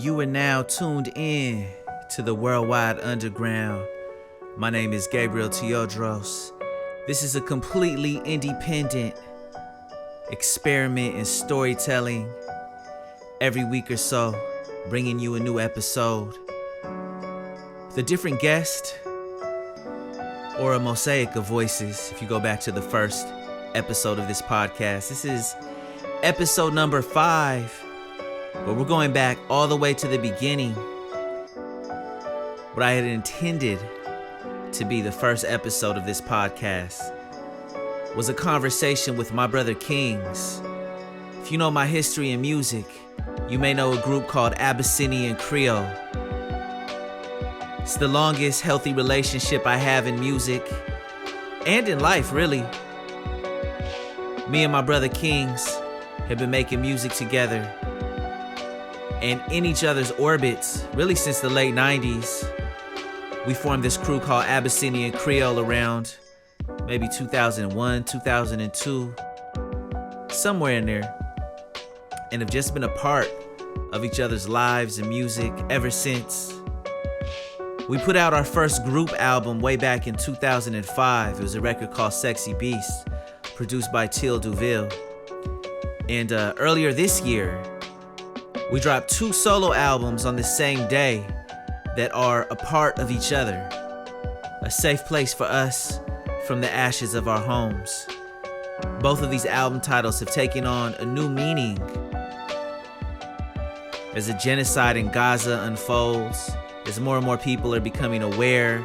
You are now tuned in to the Worldwide Underground. My name is Gabriel Teodros. This is a completely independent experiment in storytelling. Every week or so, bringing you a new episode with a different guest or a mosaic of voices. If you go back to the first episode of this podcast, this is episode number 5. But we're going back all the way to the beginning. What I had intended to be the first episode of this podcast was a conversation with my brother Khingz. If you know my history in music, you may know a group called Abyssinian Creole. It's the longest healthy relationship I have in music and in life, really. Me and my brother Khingz have been making music together and in each other's orbits, really since the late 90s. We formed this crew called Abyssinian Creole around maybe 2001, 2002, somewhere in there, and have just been a part of each other's lives and music ever since. We put out our first group album way back in 2005. It was a record called Sexy Beast, produced by Till Duville. And earlier this year, we dropped 2 solo albums on the same day that are a part of each other. A safe place for us from the ashes of our homes. Both of these album titles have taken on a new meaning as the genocide in Gaza unfolds, as more and more people are becoming aware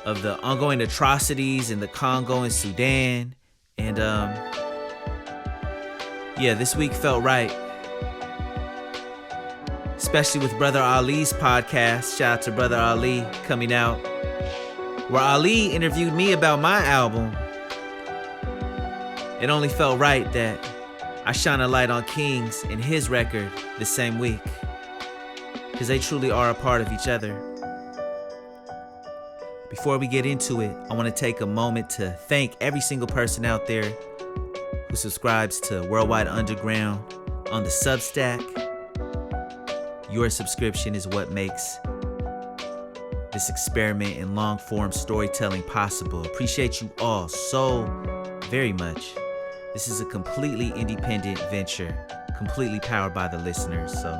of the ongoing atrocities in the Congo and Sudan. And this week felt right. Especially with Brother Ali's podcast. Shout out to Brother Ali coming out, where Ali interviewed me about my album. It only felt right that I shine a light on Khingz and his record the same week, because they truly are a part of each other. Before we get into it, I want to take a moment to thank every single person out there who subscribes to Worldwide Underground on the Substack. Your subscription is what makes this experiment in long-form storytelling possible. Appreciate you all so very much. This is a completely independent venture, completely powered by the listeners. So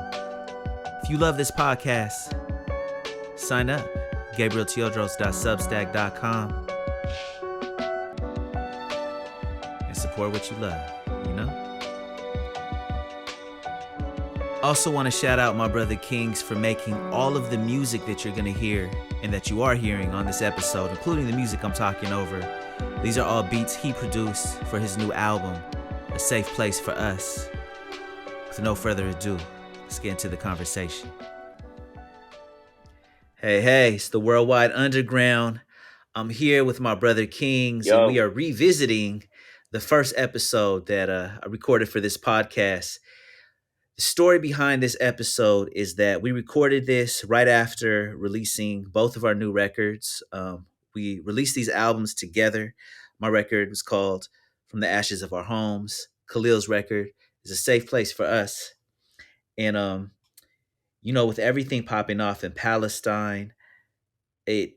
if you love this podcast, sign up. GabrielTeodros.substack.com and support what you love, you know? Also want to shout out my brother Khingz for making all of the music that you're going to hear and that you are hearing on this episode, including the music I'm talking over. These are all beats he produced for his new album, A Safe Place for Us. With no further ado, let's get into the conversation. Hey, it's the Worldwide Underground. I'm here with my brother Khingz, and we are revisiting the first episode that I recorded for this podcast. The story behind this episode is that we recorded this right after releasing both of our new records. We released these albums together. My record was called From the Ashes of Our Homes. Khalil's record is A Safe Place for Us. And, with everything popping off in Palestine, it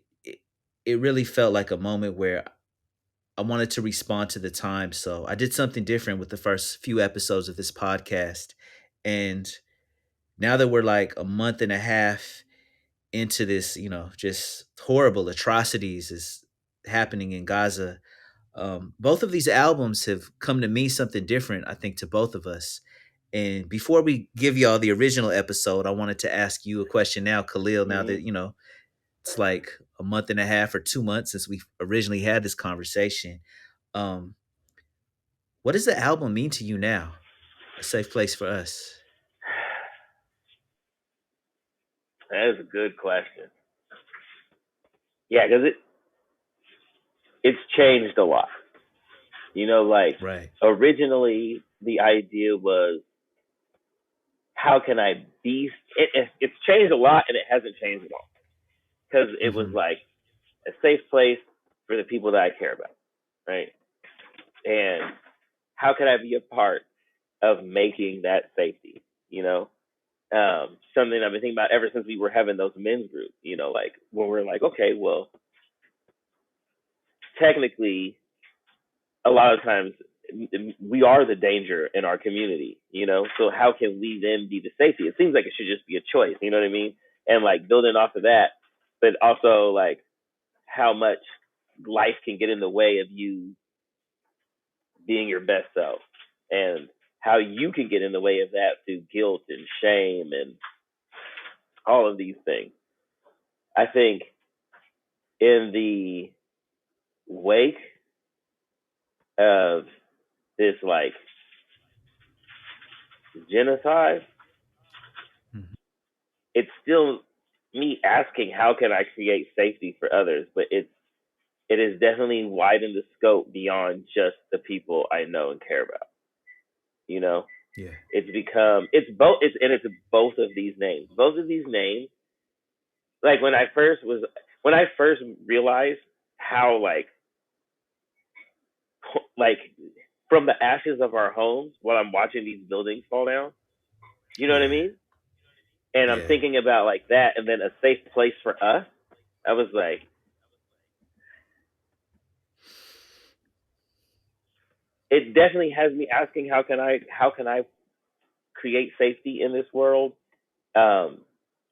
really felt like a moment where I wanted to respond to the time. So I did something different with the first few episodes of this podcast. And now that we're like a month and a half into this, just horrible atrocities is happening in Gaza, both of these albums have come to mean something different, I think, to both of us. And before we give y'all the original episode, I wanted to ask you a question now, Khalil, now that, it's like a month and a half or 2 months since we originally had this conversation. What does the album mean to you now? A Safe Place for Us. That is a good question. Yeah, because it's changed a lot. Right. Originally the idea was, how can I be? It's changed a lot, and it hasn't changed at all. Because it was like a safe place for the people that I care about, right? And how can I be a part of making that safety? Something I've been thinking about ever since we were having those men's groups. Like when we're like, okay, well, technically, a lot of times we are the danger in our community. So how can we then be the safety? It seems like it should just be a choice. You know what I mean? And like building off of that, but also like how much life can get in the way of you being your best self, and how you can get in the way of that through guilt and shame and all of these things. I think in the wake of this like genocide, Mhm. it's still me asking how can I create safety for others, but it has definitely widened the scope beyond just the people I know and care about. You know, Yeah. it's become it's both of these names. Both of these names, like when I first realized how like from the ashes of our homes while I'm watching these buildings fall down. You know what I Yeah. mean? And I'm Yeah. thinking about like that, and then a safe place for us. I was like, it definitely has me asking how can I create safety in this world. Um,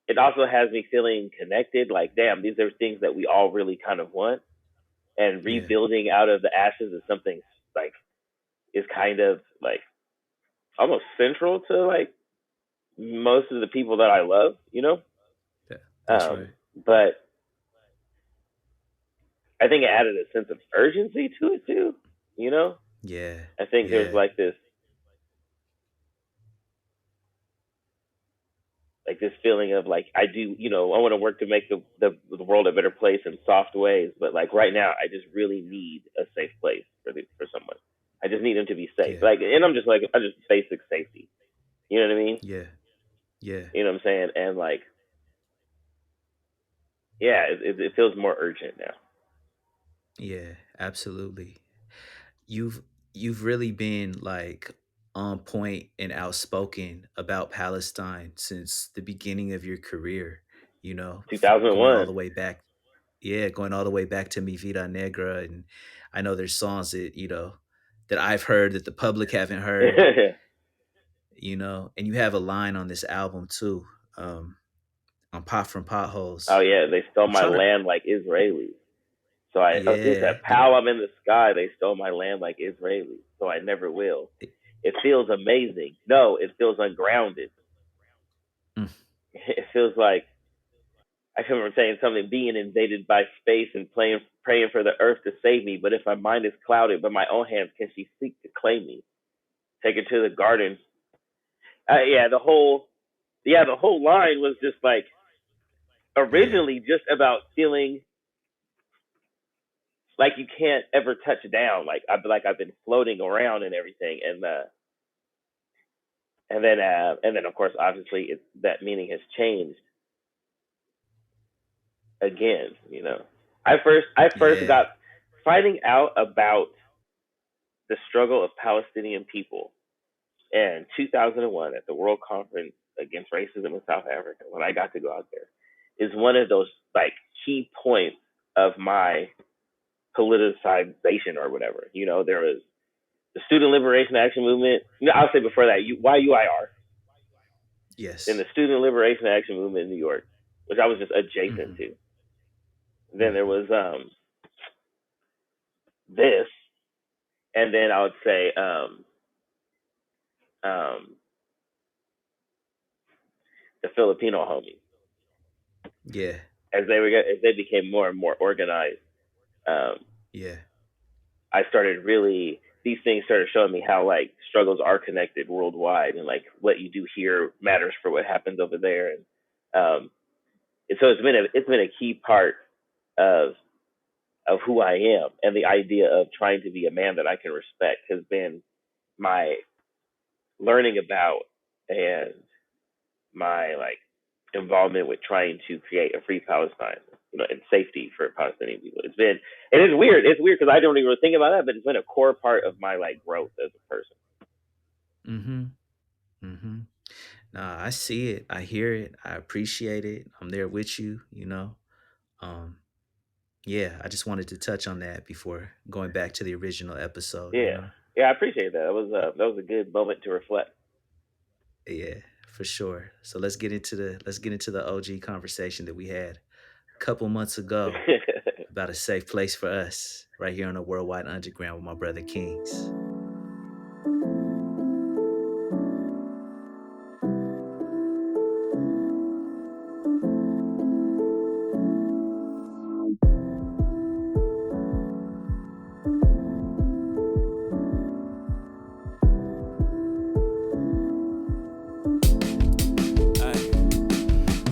it also has me feeling connected. Like, damn, these are things that we all really kind of want, and Yeah. rebuilding out of the ashes is something like is kind of like almost central to like most of the people that I love. That's right. But I think it added a sense of urgency to it too. You know, Yeah. I think there's Yeah. like this feeling of like I do, I want to work to make the world a better place in soft ways, but like right now I just really need a safe place for someone. I just need them to be safe. Yeah. Like, and I just basic safety. You know what I mean? Yeah. Yeah. You know what I'm saying? And like, yeah, it feels more urgent now. Yeah. Absolutely. You've you've really been like on point and outspoken about Palestine since the beginning of your career, going all 2001. the way back. Yeah, going all the way back to Mi Vida Negra. And I know there's songs that, that I've heard that the public haven't heard, and you have a line on this album too, on Pop from Oh Potholes. yeah, they stole I'm my trying to, land like Israelis. It yeah, said, "Pal, I'm in the sky. They stole my land like Israelis, so I never will." It feels amazing. No, it feels ungrounded. mm, It feels like I can remember saying something, being invaded by space and praying for the earth to save me. But if my mind is clouded by my own hands, can she seek to claim me? Take her to the garden. Yeah, the whole line was just like yeah, originally just about feeling like you can't ever touch down. I've been floating around and everything, and then of course obviously that meaning has changed again. I first yeah, got finding out about the struggle of Palestinian people in 2001 at the World Conference Against Racism in South Africa, when I got to go out there, is one of those like key points of my politicization or whatever. There was the Student Liberation Action Movement. I'll say before that, YUIR, then yes. the Student Liberation Action Movement in New York, which I was just adjacent Hmm. to. Then there Hmm. was this, and then I would say um, the Filipino homies, Yeah, as they became more and more organized. Um, yeah, I started really these things started showing me how like struggles are connected worldwide, and like what you do here matters for what happens over there. And so it's been a key part of who I am, and the idea of trying to be a man that I can respect has been my learning about, and my like involvement with trying to create a free Palestine, and safety for Palestinian people. It is weird. It's weird because I don't even really think about that, but it's been a core part of my like growth as a person. hmm hmm Nah, I see it. I hear it. I appreciate it. I'm there with you, Um, yeah, I just wanted to touch on that before going back to the original episode. Yeah, yeah, I appreciate that. That was a good moment to reflect. Yeah, for sure. So let's get into the OG conversation that we had a couple months ago about a safe place for us right here on the Worldwide Underground with my brother Kings.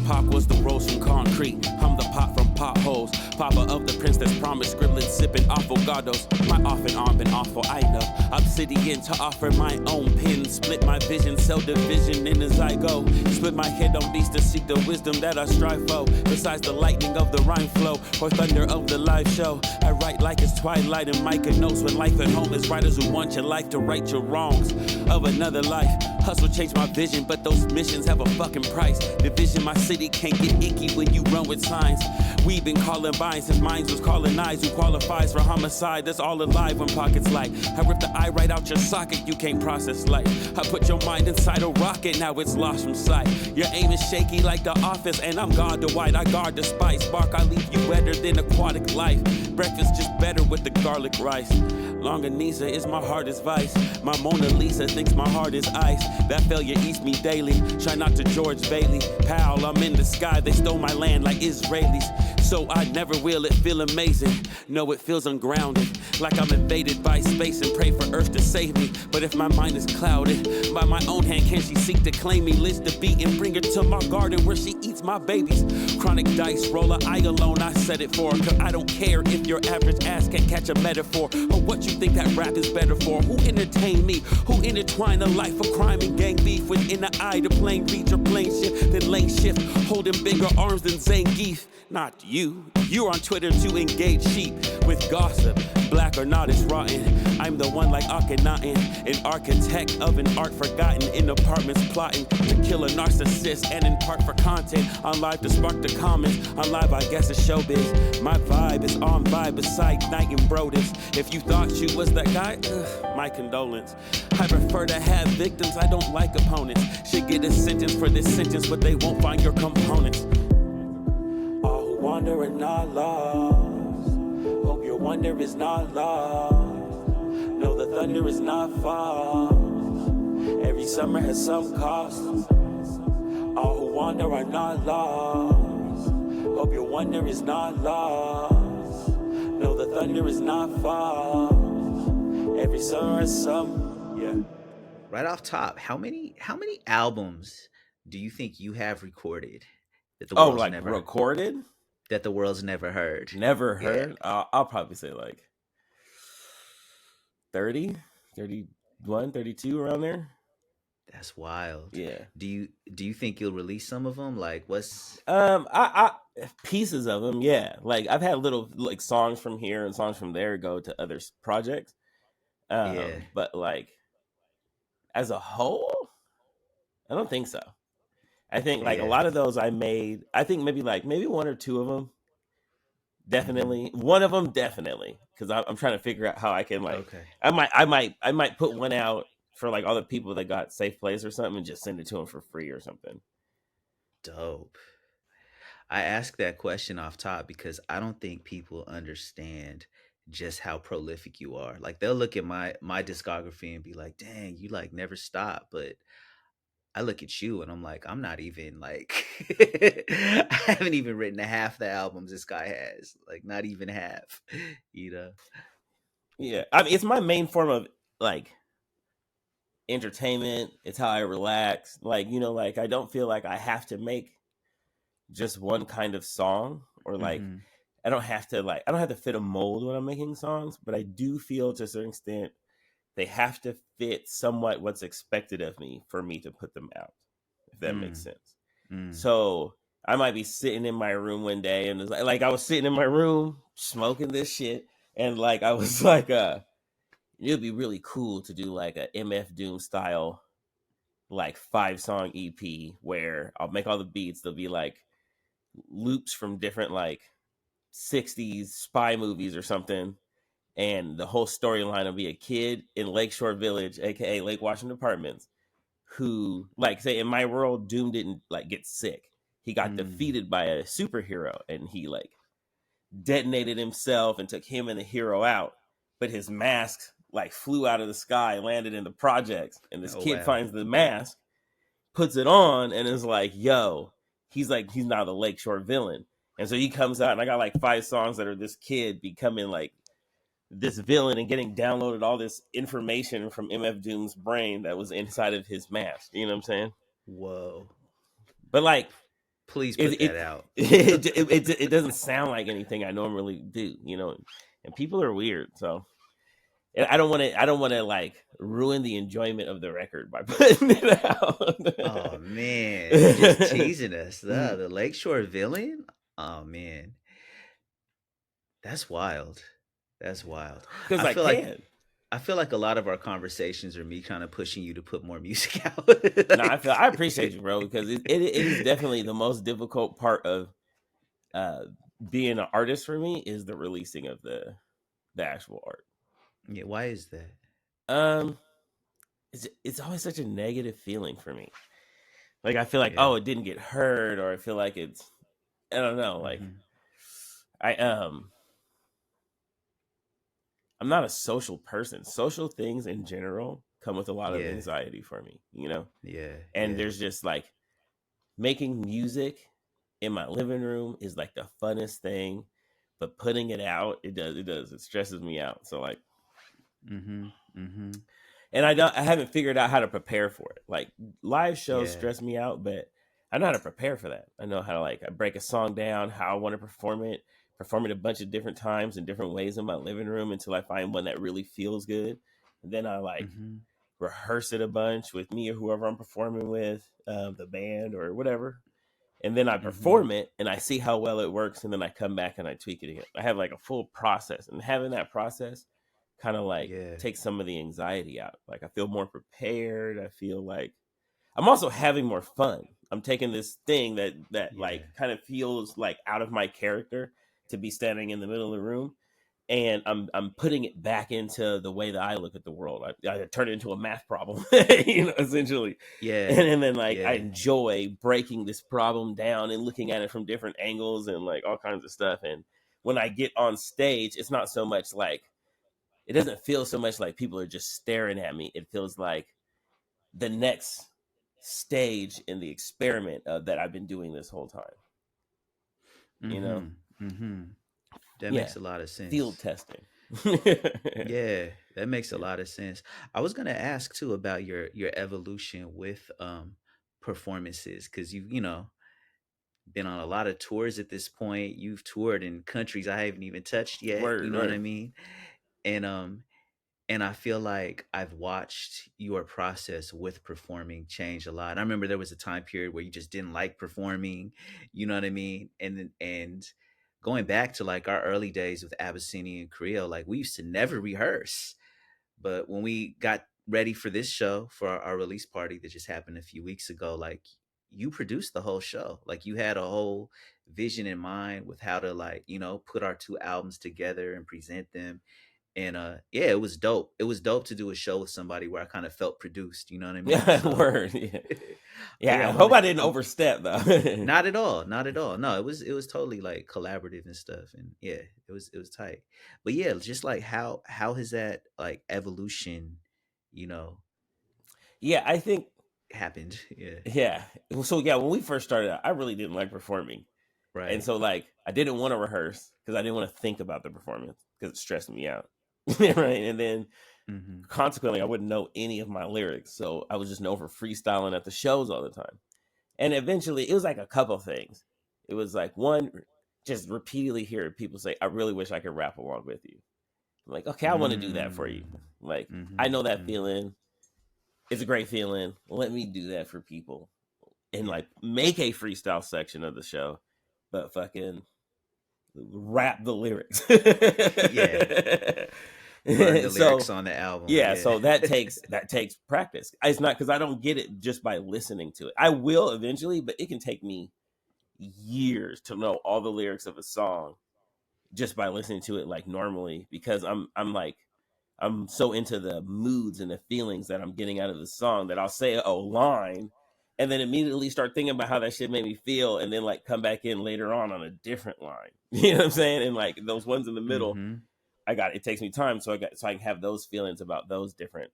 Pop was the rose from concrete. I'm the pop from potholes. Papa of the prince that's promised, scribbling, sipping avocados. My off and on been awful, I know. Obsidian to offer my own pen. Split my vision, sell division in as I go. Split my head on beats to seek the wisdom that I strive for. Besides the lightning of the rhyme flow or thunder of the live show, I write like it's twilight and Micah knows when life at home is writers who want your life to right your wrongs of another life. Hustle changed my vision, but those missions have a fucking price. Division, my city can't get icky when you run with signs. We've been calling binds since minds was colonized. Who qualifies for homicide? That's all alive when pockets light. I rip the eye right out your socket, you can't process light. I put your mind inside a rocket, now it's lost from sight. Your aim is shaky like the office, and I'm God the white. I guard the spice, bark, I leave you wetter than aquatic life. Breakfast just better with the garlic rice. Longanisa is my hardest vice. My Mona Lisa thinks my heart is ice. That failure eats me daily. Try not to George Bailey. Pal, I'm in the sky. They stole my land like Israelis. So I never will it feel amazing. No, it feels ungrounded. Like I'm invaded by space and pray for Earth to save me. But if my mind is clouded, by my own hand can she seek to claim me? Liz the beat and bring her to my garden where she eats my babies. Chronic dice roller, I alone, I set it for. Cause I don't care if your average ass can't catch a metaphor. Or what you think that rap is better for. Who entertain me? Who intertwine a life of crime and gang beef within the eye to plane reach or plane shift, then lane shift, holding bigger arms than Zangief. Not you. You're on Twitter to engage sheep with gossip. Black or not, it's rotten. I'm the one like Akhenaten, an architect of an art forgotten in apartments plotting to kill a narcissist and in part for content. On live to spark the comments. On live, I guess it's showbiz. My vibe is on vibe beside Knight and Brodus. If you thought you was that guy, my condolence. I prefer to have victims, I don't like opponents. Should get a sentence for this sentence, but they won't find your components. All who wander are not lost. Hope your wonder is not lost. No, the thunder is not far. Every summer has some cost. All who wander are not lost. Hope your wonder is not lost. No, the thunder is not far. Every summer has some, yeah. Right off top, how many albums do you think you have recorded that the world's like never recorded? That the world's never heard? Never heard? Yeah. I'll probably say like 30, 31, 32 around there. That's wild. Yeah. Do you think you'll release some of them? Like what's I pieces of them, yeah. Like I've had little like songs from here and songs from there go to other projects. Yeah. But like as a whole, I don't think so. I think like a lot of those I made. I think maybe one or two of them. Definitely, one of them definitely, because I'm trying to figure out how I can like. Okay. I might put one out for like all the people that got Safe Place or something and just send it to them for free or something. Dope. I asked that question off top because I don't think people understand just how prolific you are. Like they'll look at my discography and be like, "Dang, you like never stop." But I look at you and I'm like, I'm not even like I haven't even written half the albums this guy has. Like not even half, Yeah. I mean, it's my main form of like entertainment. It's how I relax. Like, like I don't feel like I have to make just one kind of song or like I don't have to fit a mold when I'm making songs, but I do feel to a certain extent they have to fit somewhat what's expected of me for me to put them out, if that makes sense. So I might be sitting in my room one day and it's like I was sitting in my room smoking this shit and like I was like it'd be really cool to do like a MF Doom style like 5-song EP where I'll make all the beats. There'll be like loops from different like 60s spy movies or something. And the whole storyline will be a kid in Lakeshore Village, aka Lake Washington Apartments, who, like, say in my world, Doom didn't like get sick. He got defeated by a superhero, and he like detonated himself and took him and the hero out. But his mask like flew out of the sky, landed in the projects, and this kid finds the mask, puts it on, and is like, "Yo, he's now the Lakeshore villain." And so he comes out, and I got like 5 songs that are this kid becoming like this villain and getting downloaded all this information from MF Doom's brain that was inside of his mask. You know what I'm saying? Whoa. But like, please put that out. It doesn't sound like anything I normally do, you know, and people are weird. So I don't want to like ruin the enjoyment of the record by putting it out. Oh man, you're just teasing us. The Lakeshore villain. Oh man, that's wild. That's wild. Because I feel like a lot of our conversations are me kind of pushing you to put more music out. No, I appreciate you, bro, because it is definitely the most difficult part of being an artist for me is the releasing of the actual art. Yeah, why is that? It's always such a negative feeling for me. Like I feel like it didn't get heard, or I feel like I don't know, like I'm not a social person. Social things in general come with a lot of anxiety for me, you know? Yeah. And there's just like making music in my living room is like the funnest thing, but putting it out, it stresses me out. So like, and I haven't figured out how to prepare for it. Like live shows stress me out, but I know how to prepare for that. I know how to I break a song down, how I want to perform it a bunch of different times in different ways in my living room until I find one that really feels good. And then I rehearse it a bunch with me or whoever I'm performing with, the band or whatever. And then I perform it and I see how well it works. And then I come back and I tweak it again. I have like a full process, and having that process kind of takes some of the anxiety out. Like I feel more prepared. I feel like I'm also having more fun. I'm taking this thing that like kind of feels like out of my character to be standing in the middle of the room, and I'm putting it back into the way that I look at the world. I turn it into a math problem, you know, essentially. Yeah. And then I enjoy breaking this problem down and looking at it from different angles and like all kinds of stuff. And when I get on stage, it's not so much like, it doesn't feel so much like people are just staring at me. It feels like the next stage in the experiment that I've been doing this whole time. You know? That makes a lot of sense. Field testing. Yeah, that makes a lot of sense. I was gonna ask too about your evolution with performances, because you know been on a lot of tours at this point. You've toured in countries I haven't even touched yet. You know what I mean? And I feel like I've watched your process with performing change a lot. I remember there was a time period where you just didn't like performing, you know what I mean? And going back to like our early days with Abyssinian Creole, like we used to never rehearse. But when we got ready for this show, for our release party that just happened a few weeks ago, like you produced the whole show. Like you had a whole vision in mind with how to like, you know, put our 2 albums together and present them. And it was dope. It was dope to do a show with somebody where I kind of felt produced, you know what I mean? Yeah, so, word. Yeah. I hope I didn't overstep though. Not at all. Not at all. No, it was totally like collaborative and stuff. And yeah, it was tight. But yeah, just like how has that like evolution, you know? Yeah, I think happened. Yeah. Yeah. So yeah, when we first started out, I really didn't like performing. Right. And so like I didn't want to rehearse because I didn't want to think about the performance because it stressed me out. Right. And then consequently, I wouldn't know any of my lyrics. So I was just known for freestyling at the shows all the time. And eventually it was like a couple things. It was like one, just repeatedly hear people say, I really wish I could rap along with you. I'm like, okay, I want to do that for you. Like, I know that feeling. It's a great feeling. Let me do that for people. And like make a freestyle section of the show, but fucking rap the lyrics. Yeah. Learn the lyrics So on the album. yeah, Yeah. so that takes practice. It's not because I don't get it just by listening to it. I will eventually, but it can take me years to know all the lyrics of a song just by listening to it like normally, because I'm so into the moods and the feelings that I'm getting out of the song that I'll say a line and then immediately start thinking about how that shit made me feel, and then like come back in later on a different line. You know what I'm saying? And like those ones in the middle, Mm-hmm. it takes me time, so I can have those feelings about those different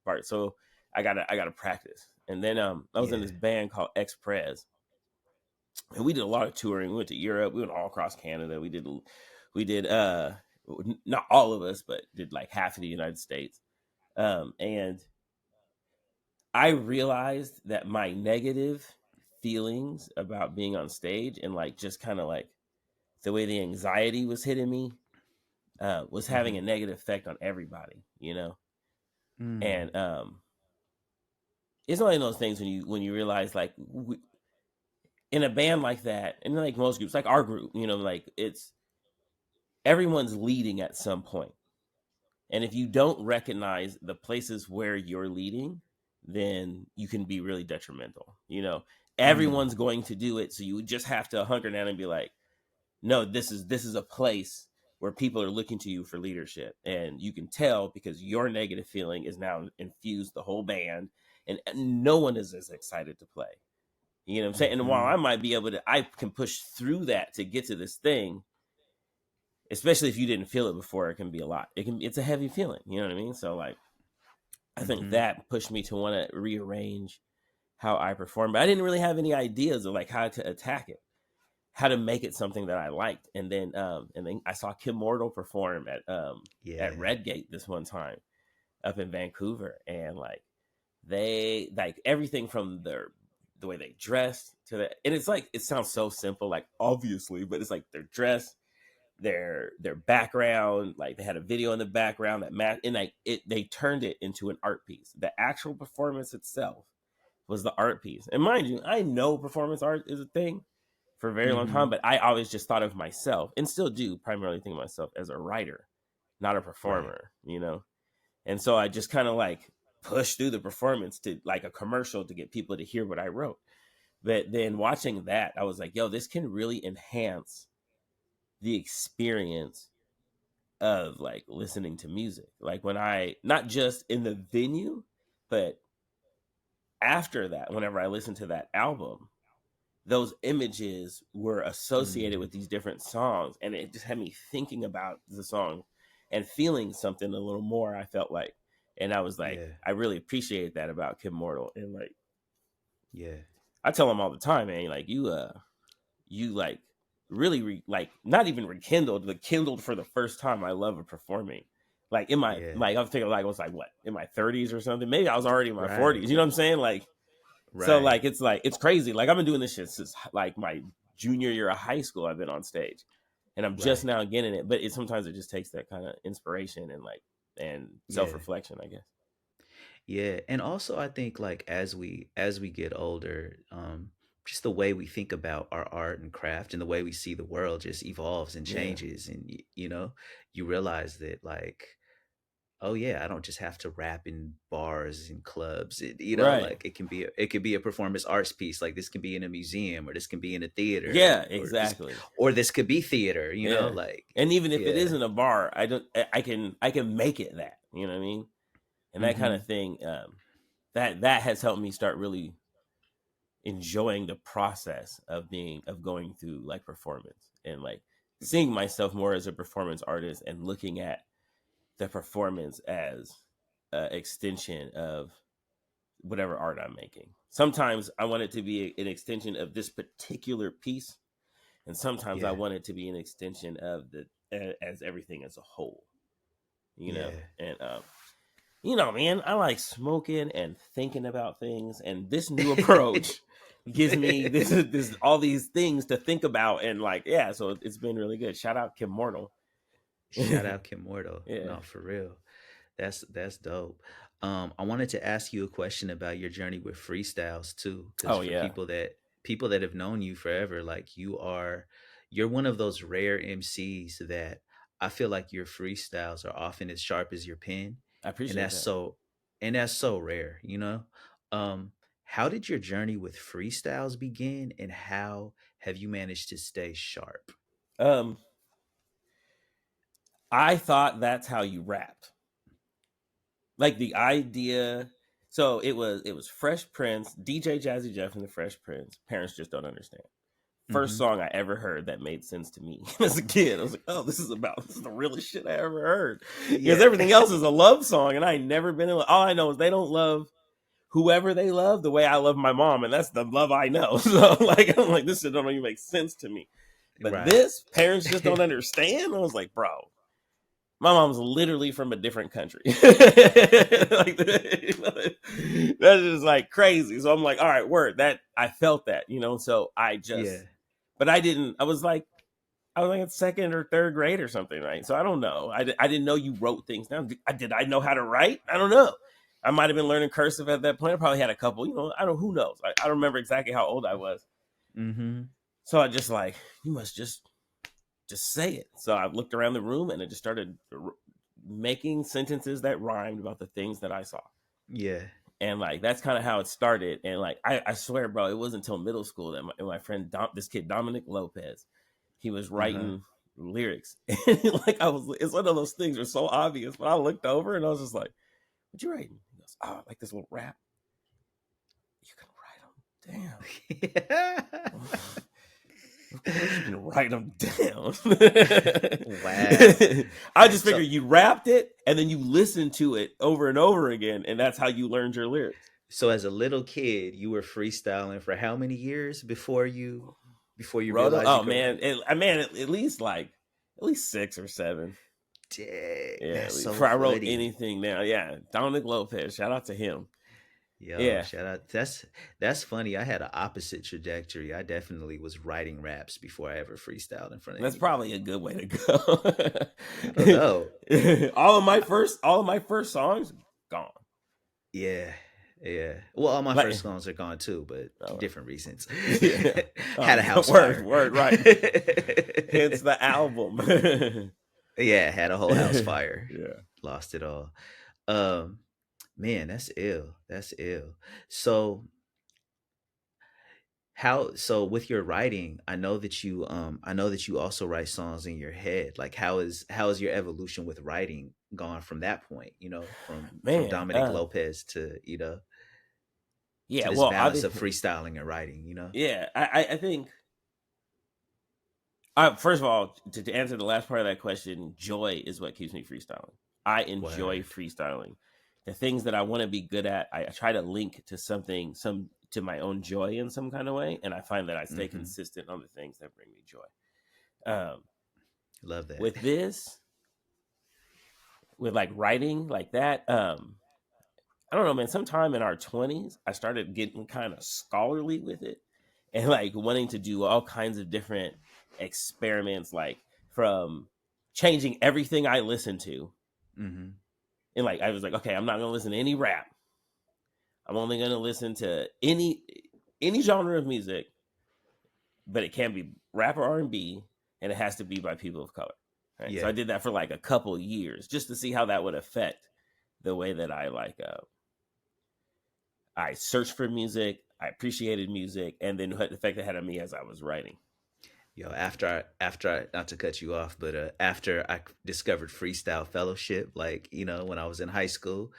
parts. So I gotta practice. And then I was in Yeah. this band called Express, and we did a lot of touring. We went to Europe. We went all across Canada. We did not all of us, but did like half of the United States. And I realized that my negative feelings about being on stage and like just kind of like the way the anxiety was hitting me was having Mm-hmm. a negative effect on everybody, you know. Mm. And it's one of those things when you realize like in a band like that, and like most groups, like our group, you know, like it's everyone's leading at some point. And if you don't recognize the places where you're leading, then you can be really detrimental. You know, Mm. everyone's going to do it, so you just have to hunker down and be like, no, this is a place where people are looking to you for leadership, and you can tell because your negative feeling is now infused the whole band, and no one is as excited to play. You know what I'm saying? And while Mm-hmm. I might be able to, I can push through that to get to this thing, especially if you didn't feel it before. It can be a lot. It's a heavy feeling. You know what I mean? So like, I think Mm-hmm. that pushed me to want to rearrange how I perform. But I didn't really have any ideas of like how to attack it, how to make it something that I liked. And then I saw Kim Mortal perform at Yeah. Redgate this one time up in Vancouver, and like they like everything from the way they dressed to the, and it's like it sounds so simple, like obviously, but it's like their dress, their background, like they had a video in the background that matched, and like they turned it into an art piece. The actual performance itself was the art piece. And mind you, I know performance art is a thing for a very long Mm-hmm. time, but I always just thought of myself, and still do primarily think of myself as a writer, not a Right. performer, you know? And so I just kind of like pushed through the performance to like a commercial to get people to hear what I wrote. But then watching that, I was like, yo, this can really enhance the experience of like listening to music. Like when I, not just in the venue, but after that, whenever I listened to that album, those images were associated Mm. with these different songs, and it just had me thinking about the song and feeling something a little more. I felt like, and I was like, Yeah. I really appreciate that about Kim Mortal. And like, Yeah. I tell him all the time, man, like you like really like not even rekindled, but kindled for the first time my love of performing. Like in my Yeah. like I'm thinking like I was like what in my 30s or something. Maybe I was already in my Right. 40s. You know what I'm saying? So Right. like it's crazy. Like I've been doing this shit since like my junior year of high school. I've been on stage, and I'm just Right. now getting it. But sometimes it just takes that kind of inspiration and like and self Yeah. reflection, I guess. Yeah. And also I think like as we get older, just the way we think about our art and craft and the way we see the world just evolves and Yeah, changes. And you realize that like, oh yeah, I don't just have to rap in bars and clubs. right. Like it could be a performance arts piece. Like this can be in a museum, or this can be in a theater, Yeah, or exactly. this could be theater, Yeah, like and even if it yeah. isn't a bar, I can make it that. You know what I mean? And that kind Mm-hmm. of thing. That has helped me start really enjoying the process of going through like performance and like seeing myself more as a performance artist and looking at the performance as an extension of whatever art I'm making. Sometimes I want it to be an extension of this particular piece, and sometimes I Yeah. want it to be an extension of the as everything as a whole. You know, Yeah. and man, I like smoking and thinking about things, and this new approach gives me this all these things to think about, and like yeah, so it's been really good. Shout out Kim Mortal. Shout out Kim Morto. Yeah. No, for real. That's dope. I wanted to ask you a question about your journey with freestyles too, because Oh for yeah. people that have known you forever, like you're one of those rare MCs that I feel like your freestyles are often as sharp as your pen, I and appreciate that's that. so rare, you know. How did your journey with freestyles begin, and how have you managed to stay sharp? Um, I thought that's how you rapped. Like the idea. So it was Fresh Prince, DJ Jazzy Jeff and the Fresh Prince. Parents just don't understand. First Mm-hmm. song I ever heard that made sense to me as a kid. I was like, oh, this is the realest shit I ever heard. Because Yeah. everything else is a love song, and I ain't never been in love. All I know is they don't love whoever they love the way I love my mom, and that's the love I know. So I'm like, this shit don't even make sense to me. But Right. this, parents just don't understand. I was like, bro, my mom's literally from a different country. Like, that's just like crazy. So I'm like, all right, word. That I felt that, So I Yeah. just, but I didn't. I was like in second or third grade or something, right? So I don't know. I didn't know you wrote things down. Did I know how to write? I don't know. I might have been learning cursive at that point. I probably had a couple. I don't. Who knows? I don't remember exactly how old I was. Mm-hmm. So I just like, you must just say it. So I looked around the room and I just started making sentences that rhymed about the things that I saw. Yeah. And like, that's kind of how it started. And like, I swear, bro, it wasn't until middle school that my friend, this kid, Dominic Lopez, he was writing lyrics. And like, it's one of those things that are so obvious, but I looked over and I was just like, what you writing? He goes, oh, like this little rap. You can write them down. Of course you can write them down. Wow. I just figured you rapped it and then you listened to it over and over again, and that's how you learned your lyrics. So as a little kid, you were freestyling for how many years before you realized you Oh could man, write? at least 6 or 7. Dang, Yeah, that's so before I wrote funny. anything down. Yeah, Dominic Lopez, shout out to him. Yo, Yeah, shout out. That's funny. I had an opposite trajectory. I definitely was writing raps before I ever freestyled in front of that's anybody. probably a good way to Oh no. go. all of my first songs gone. Yeah. Yeah. Well, all my Like, first songs are gone too, but oh, different reasons. yeah. Had a house Word, fire. word, right. Hence the album. Yeah, had a whole house fire. Yeah. Lost it all. Um, man, that's ill. That's ill. So so with your writing, I know that you also write songs in your head. Like how is your evolution with writing gone from that point, from Man, Dominic Lopez to, to yeah, this well, balance of freestyling and writing? yeah, I think, first of all, to answer the last part of that question, joy is what keeps me freestyling. I enjoy Word. freestyling. The things that I want to be good at, I try to link to to my own joy in some kind of way, and I find that I stay Hmm. consistent on the things that bring me joy. Love that. With this, with like writing like that, I don't know, man. Sometime in our 20s, I started getting kind of scholarly with it and like wanting to do all kinds of different experiments, like from changing everything I listen to. Hmm. And like, I was like, okay, I'm not going to listen to any rap. I'm only going to listen to any genre of music, but it can't be rap or R&B, and it has to be by people of color. Right? So Yeah. I did that for like a couple years just to see how that would affect the way that I searched for music, I appreciated music, and then what effect it had on me as I was writing. Yo, after I, not to cut you off, but after I discovered Freestyle Fellowship, like, when I was in high school,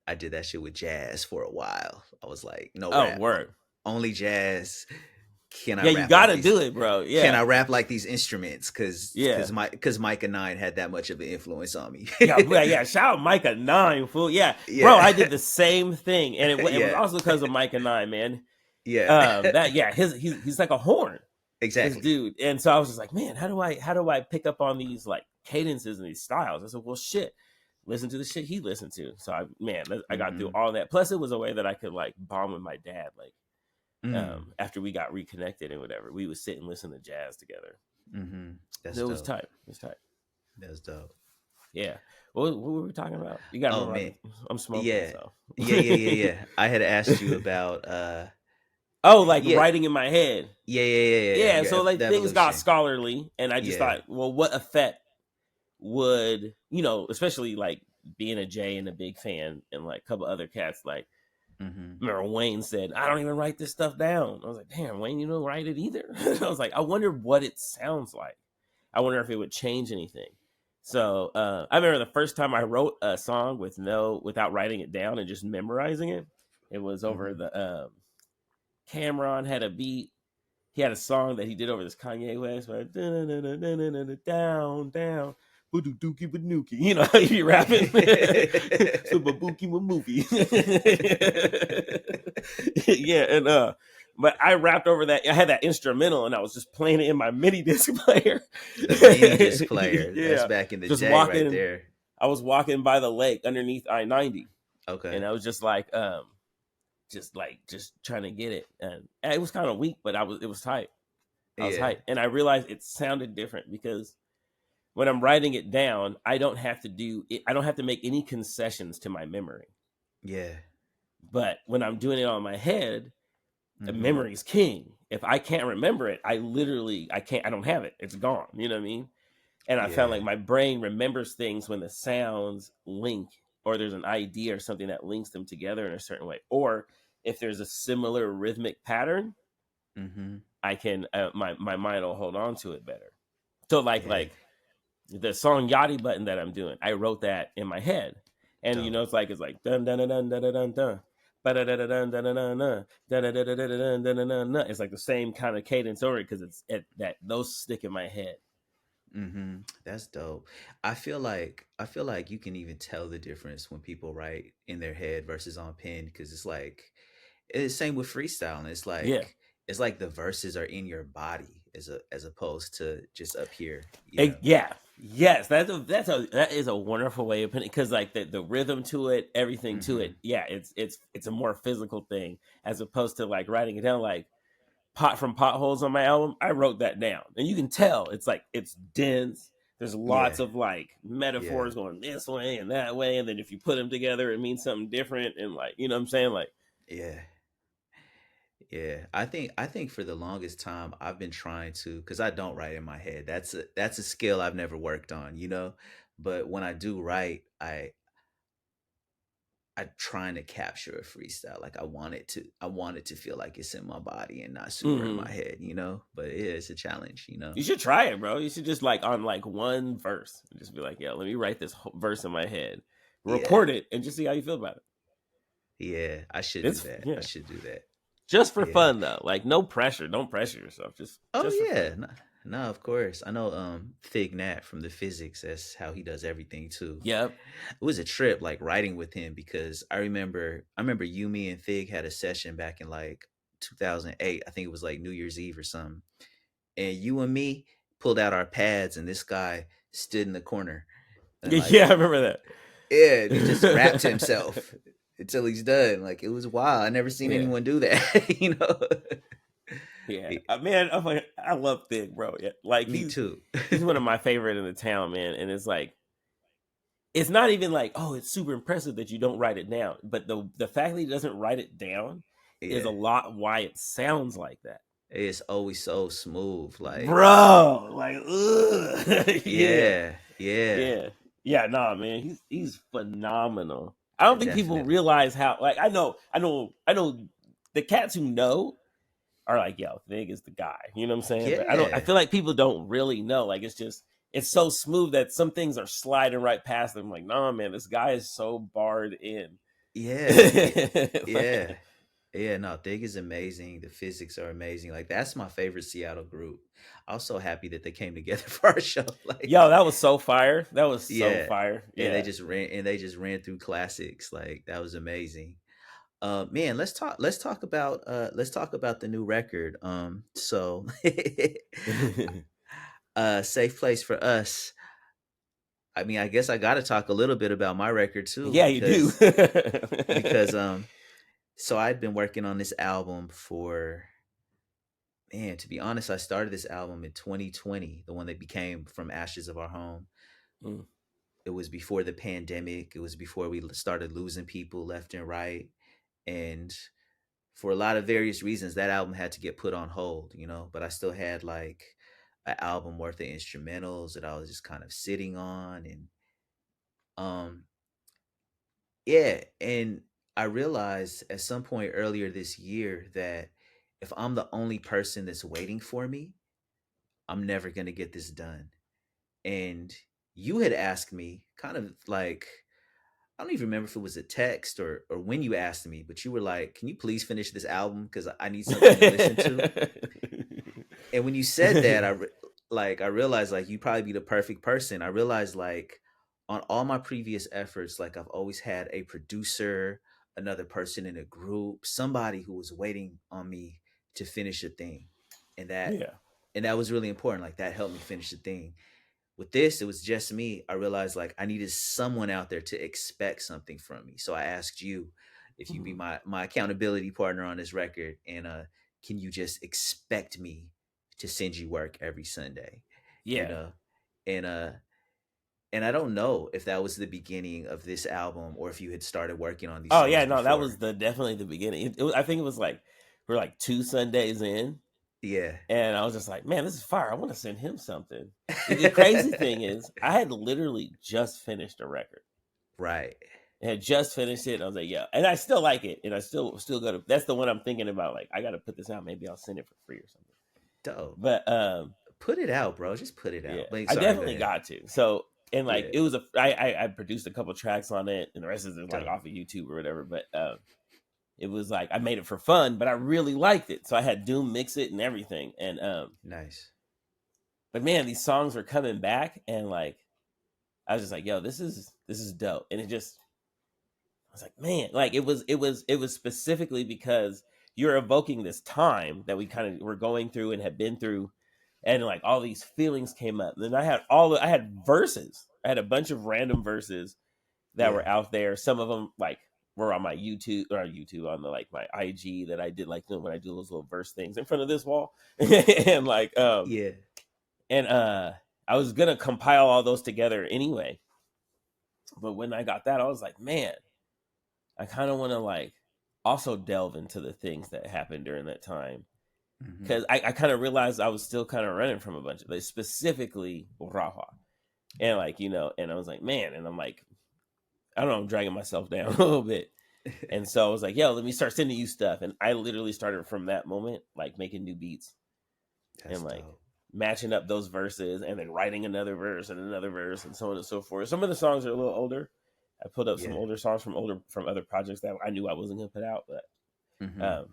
I did that shit with jazz for a while. I was like, no Oh, rap, word. only jazz. Can I Yeah, you rap like gotta these? do it, bro. Can I Yeah. rap like these instruments? Yeah. Because Micah Nine had that much of an influence on me. Yeah. Shout out Micah 9, fool. Yeah. Bro, I Yeah. did the same thing. And it was Yeah. also because of Micah 9, man. Yeah. He's like a horn. This Exactly. dude. And so I was just like, man, how do I pick up on these like cadences and these styles? I said, well, shit, listen to the shit he listened to. So I got through Mhm. all that. Plus, it was a way that I could like bond with my dad. Like, Mm. after we got reconnected and whatever, we would sit and listen to jazz together. Mhm. That's It dope. was tight. It was tight. That's dope. Yeah. What were we talking about? You got to Oh remember, man. I'm smoking. Yeah. So. Yeah. I had asked you about Oh, like yeah. writing in my head. Yeah. Yeah. So like The things got evolution. scholarly, and I just Yeah. thought, well, what effect would, you know, especially like being a Jay and a big fan and like a couple other cats, like remember Wayne said, I don't even write this stuff down. I was like, damn, Wayne, you don't write it either. I was like, I wonder what it sounds like. I wonder if it would change anything. So I remember the first time I wrote a song without writing it down and just memorizing it. It was over the Cameron had a beat. He had a song that he did over this Kanye West, but down, down, dookie banuki. You know how you be rapping? So babuki movie. Yeah, and but I rapped over that. I had that instrumental, and I was just playing it in my MIDI disc player. The mini disc player. Yeah, That's back in the just day, walking, right there. I was walking by the lake underneath I-90. Okay. And I was just like just trying to get it, and it was kind of weak, but it was tight. I was hyped, and I realized it sounded different because when I'm writing it down, I don't have to make any concessions to my memory. Yeah. But when I'm doing it on my head, the memory's king. If I can't remember it, I don't have it. It's gone. You know what I mean? And I found like my brain remembers things when the sounds link, or there's an idea or something that links them together in a certain way, or if there's a similar rhythmic pattern, I can my mind will hold on to it better. So like the song Yachty Button that I'm doing, I wrote that in my head, and you know it's like dun dun dun dun dun dun dun. It's like the same kind of cadence over it because it's that those stick in my head. That's dope. I feel like you can even tell the difference when people write in their head versus on pen, because it's like it's the same with freestyle. It's like it's like the verses are in your body as opposed to just up here. Yeah. Yes, that is a wonderful way of putting it, because like the rhythm to it, everything to it, it's a more physical thing as opposed to like writing it down. Like Pot from Potholes on my album, I wrote that down, and you can tell it's like it's dense. There's lots of like metaphors going this way and that way, and then if you put them together, it means something different. And like, you know what I'm saying? Like, yeah. I think for the longest time I've been trying to, because I don't write in my head. That's a skill I've never worked on, you know. But when I do write, I'm trying to capture a freestyle. Like I want it to feel like it's in my body and not super in my head, you know. But it's a challenge, you know. You should try it, bro. You should just like on like one verse, just be like, yeah, let me write this whole verse in my head, record it, and just see how you feel about it. Yeah, I should do that. I should do that. Just for fun though, like no pressure. Don't pressure yourself. Just no, of course. I know Thig Nat from the Physics. That's how he does everything too. Yep. It was a trip like writing with him, because I remember you, me, and Thig had a session back in like 2008. I think it was like New Year's Eve or something. And you and me pulled out our pads, and this guy stood in the corner. And like, I remember that. Yeah, he just rapped himself until he's done. Like it was wild. I never seen anyone do that, you know. Yeah, man, I love Thig, bro. Yeah, like me too. He's one of my favorite in the town, man. And it's like, it's not even like, oh, it's super impressive that you don't write it down, but the fact that he doesn't write it down is a lot why it sounds like that. It's always so smooth, like bro, like yeah. Nah, man, he's phenomenal. I don't think people realize how. Like I know the cats who know are like, yo, Thig is the guy. You know what I'm saying? Yeah. But I feel like people don't really know. Like it's so smooth that some things are sliding right past them. Like, nah, man, this guy is so barred in. Yeah. Yeah, no, Thig is amazing. The Physics are amazing. Like that's my favorite Seattle group. I was so happy that they came together for our show. Like, yo, that was so fire. That was so fire. Yeah, and they just ran through classics. Like that was amazing. Man, let's talk about the new record. So Safe Place for Us. I mean, I guess I got to talk a little bit about my record too. Yeah, you do. Because so I'd been working on this album for, man, to be honest, I started this album in 2020, the one that became From Ashes of Our Home. It was before the pandemic. It was before we started losing people left and right. And for a lot of various reasons, that album had to get put on hold, you know, but I still had like an album worth of instrumentals that I was just kind of sitting on, and um yeah, and I realized at some point earlier this year that if I'm the only person that's waiting for me, I'm never going to get this done. And you had asked me kind of like, I don't even remember if it was a text or when you asked me, but you were like, "Can you please finish this album because I need something to listen to?" And when you said that, I realized like you'd probably be the perfect person. I realized like on all my previous efforts, like I've always had a producer, another person in a group, somebody who was waiting on me to finish a thing. And that Yeah. and that was really important. Like that helped me finish the thing. With this, it was just me. I realized like I needed someone out there to expect something from me. So I asked you if you be my accountability partner on this record, and can you just expect me to send you work every Sunday? You Yeah. know? And and I don't know if that was the beginning of this album or if you had started working on these Oh yeah, songs no, that was before. definitely the beginning. I think it was like we're like 2 Sundays in, Yeah. and I was just like, man, this is fire. I want to send him something. The crazy thing is, I had literally just finished a record. Right. I had just finished it. And I was like, yeah, and I still like it, and I still go to. That's the one I'm thinking about. Like, I got to put this out. Maybe I'll send it for free or something. Dope. But Put it out, bro. Just put it yeah, out. Like, I sorry, go definitely ahead. got to. So and like Yeah. it was I produced a couple tracks on it, and the rest is like Dope. off of YouTube or whatever. But it was like I made it for fun, but I really liked it, so I had Doom mix it and everything. And Nice. but man, these songs were coming back, and like I was just like, yo, this is dope. And it just I was like, man, like it was specifically because you're evoking this time that we kind of were going through and had been through, and like all these feelings came up. And then I had verses. I had a bunch of random verses that Yeah. were out there. Some of them like were on my YouTube on the like my IG that I did like when I do those little verse things in front of this wall, and like Yeah. and I was gonna compile all those together anyway. But when I got that, I was like, man, I kind of want to like also delve into the things that happened during that time because I kind of realized I was still kind of running from a bunch of like, specifically Rafa. And like, and I was like, man, and I'm like, I don't know, I'm dragging myself down a little bit. And so I was like, yo, let me start sending you stuff. And I literally started from that moment, like making new beats That's and like dope. matching up those verses and then writing another verse and so on and so forth. Some of the songs are a little older. I put up some Yeah. older songs from other projects that I knew I wasn't gonna put out, but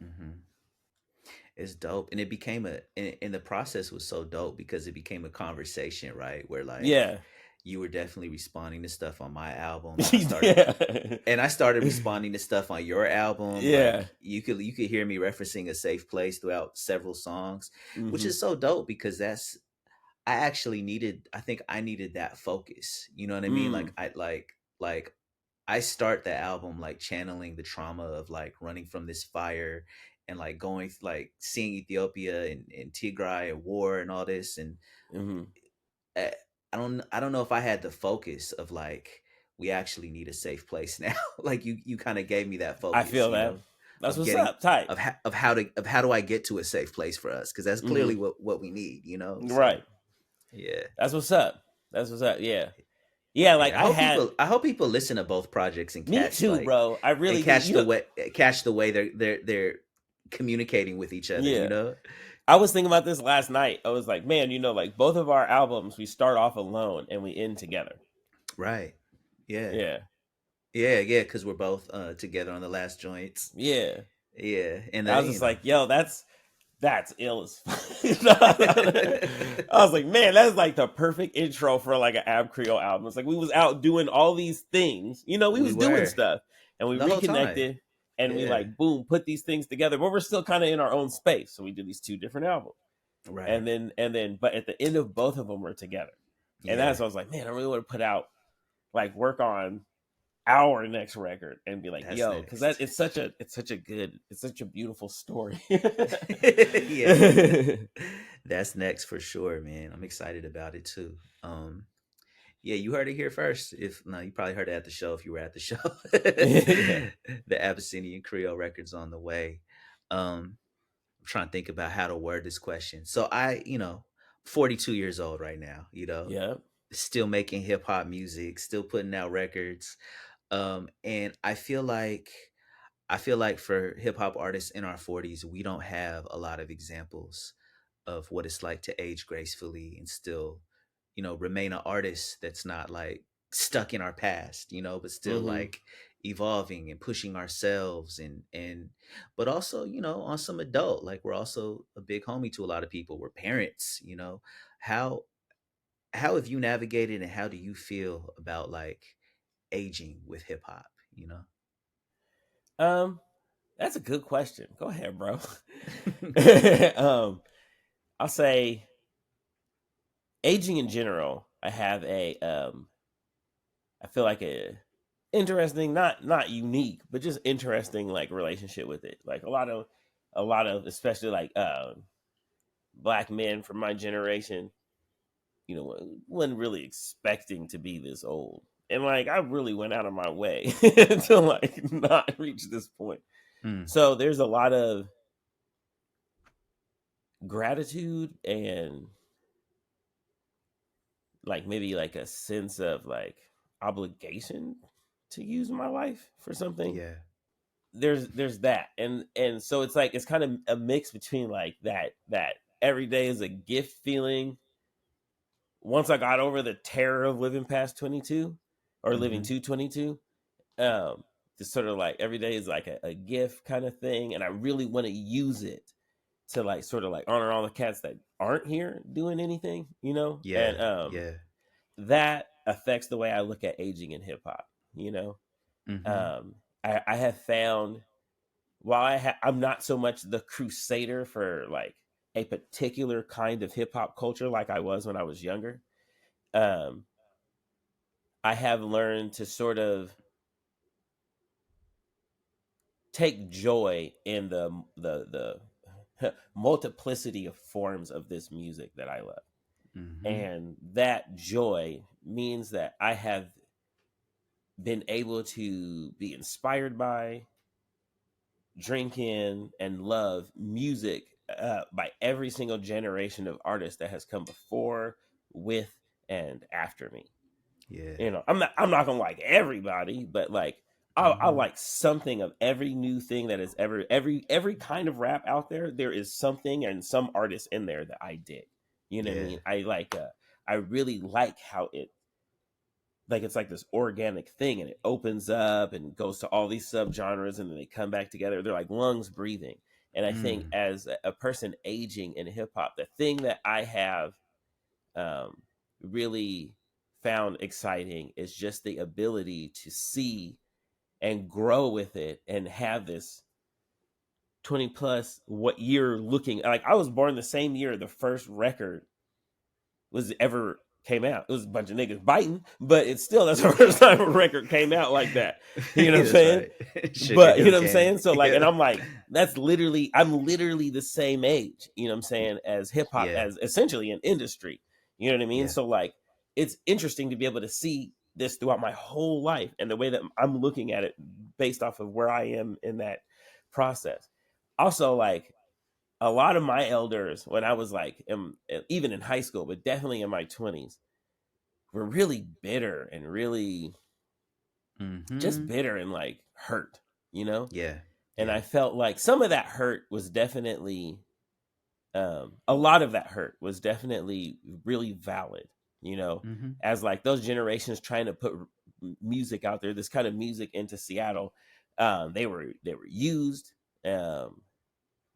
It's dope, and it became and the process was so dope because it became a conversation, right? Where like yeah, you were definitely responding to stuff on my album, and yeah, I started responding to stuff on your album. yeah, Like you could hear me referencing A Safe Place throughout several songs, which mm-hmm. is so dope because I actually needed. I think I needed that focus. You know what I mean? Mm. Like I start the album like channeling the trauma of like running from this fire and like going like seeing Ethiopia and Tigray and war and all this, and Mm-hmm. uh, I don't know if I had the focus of like we actually need a safe place now. Like you kind of gave me that I focus, feel you that. know, That's of what's getting up. Tight. of how do I get to a safe place for us, because that's clearly Mm-hmm. what we need, you know. So Right. yeah. That's what's up. That's what's up. Yeah. Yeah. Like Yeah, I had. I hope people listen to both projects and Me catch too, like bro. I and really do. catch the way they're communicating with each other, you Yeah. know? I was thinking about this last night. I was like, man, like both of our albums, we start off alone and we end together. Right. Yeah. Yeah. Yeah, because we're both together on the last joints. Yeah. Yeah. And I was you just know. like, yo, that's ill as fuck. I was like, man, that's like the perfect intro for like an Ab Creole album. It's like we was out doing all these things, we We was doing were stuff, and we the whole time. reconnected, and we Yeah. like boom put these things together, but we're still kind of in our own space. So we did these two different albums, Right. and then, but at the end of both of them, we're together, and Yeah. that's what I was like, man, I really want to put out like work on our next record and be like, That's yo, because next. it's such a beautiful story. Yeah. That's next for sure, man. I'm excited about it too. Yeah, you heard it here first. If no, you probably heard it at the show if you were at the show. Yeah. The Abyssinian Creole record's on the way. I'm trying to think about how to word this question. So 42 years old right now, you know, Yeah. still making hip hop music, still putting out records. And I feel like for hip hop artists in our 40s, we don't have a lot of examples of what it's like to age gracefully and still, remain an artist that's not like stuck in our past, but still Mm-hmm. like evolving and pushing ourselves and but also, on some adult, like we're also a big homie to a lot of people. We're parents, How how have you navigated and how do you feel about like aging with hip hop, you know? Um, that's a good question. Go ahead, bro. I'll say aging in general. I have I feel like a interesting, not unique, but just interesting like relationship with it. Like a lot of especially like black men from my generation, wasn't really expecting to be this old. And like I really went out of my way to like not reach this point. Mm, So there's a lot of gratitude and like maybe like a sense of like obligation to use my life for something. yeah. There's that. And so it's like it's kind of a mix between like that every day is a gift feeling once I got over the terror of living past 22 or living Mhm. to 22. um just sort of like every day is like a gift kind of thing, and I really want to use it to like sort of like honor all the cats that aren't here doing anything, and Yeah. Yeah. that affects the way I look at aging in hip hop. You know, Mhm. um, I have found while I'm not so much the crusader for like a particular kind of hip hop culture like I was when I was younger. Um, I have learned to sort of take joy in the multiplicity of forms of this music that I love, Mhm. and that joy means that I have been able to be inspired by, drink in, and love music by every single generation of artists that has come before, with, and after me. Yeah. I'm not gonna like everybody, but like I Mhm. like something of every new thing that is every kind of rap out there. There is something and some artists in there that I dig. You know what I Yeah. mean? I really like how it like it's like this organic thing, and it opens up and goes to all these subgenres, and then they come back together. They're like lungs breathing. And I think Mm. as a person aging in hip hop, the thing that I have um, really found exciting is just the ability to see and grow with it and have this 20 plus what year looking like. I was born the same year the first record was ever came out. It was a bunch of niggas biting, but it's still that's the first time a record came out like that. You know what I'm That's saying? right. Sugar But you Hill know what I'm Gang. saying? So like, and Yeah. I'm like, I'm literally the same age, you know what I'm saying, as hip hop, Yeah. as essentially an industry. You know what I mean? Yeah. So like it's interesting to be able to see this throughout my whole life and the way that I'm looking at it based off of where I am in that process. Also, like a lot of my elders when I was like even in high school, but definitely in my 20s, were really bitter and really just Mhm. bitter and like hurt, you know? Yeah. And Yeah. I felt like some of that hurt was definitely a lot of that hurt was definitely really valid, you know, Mhm. as like those generations trying to put music out there, this kind of music into Seattle. They were used, um,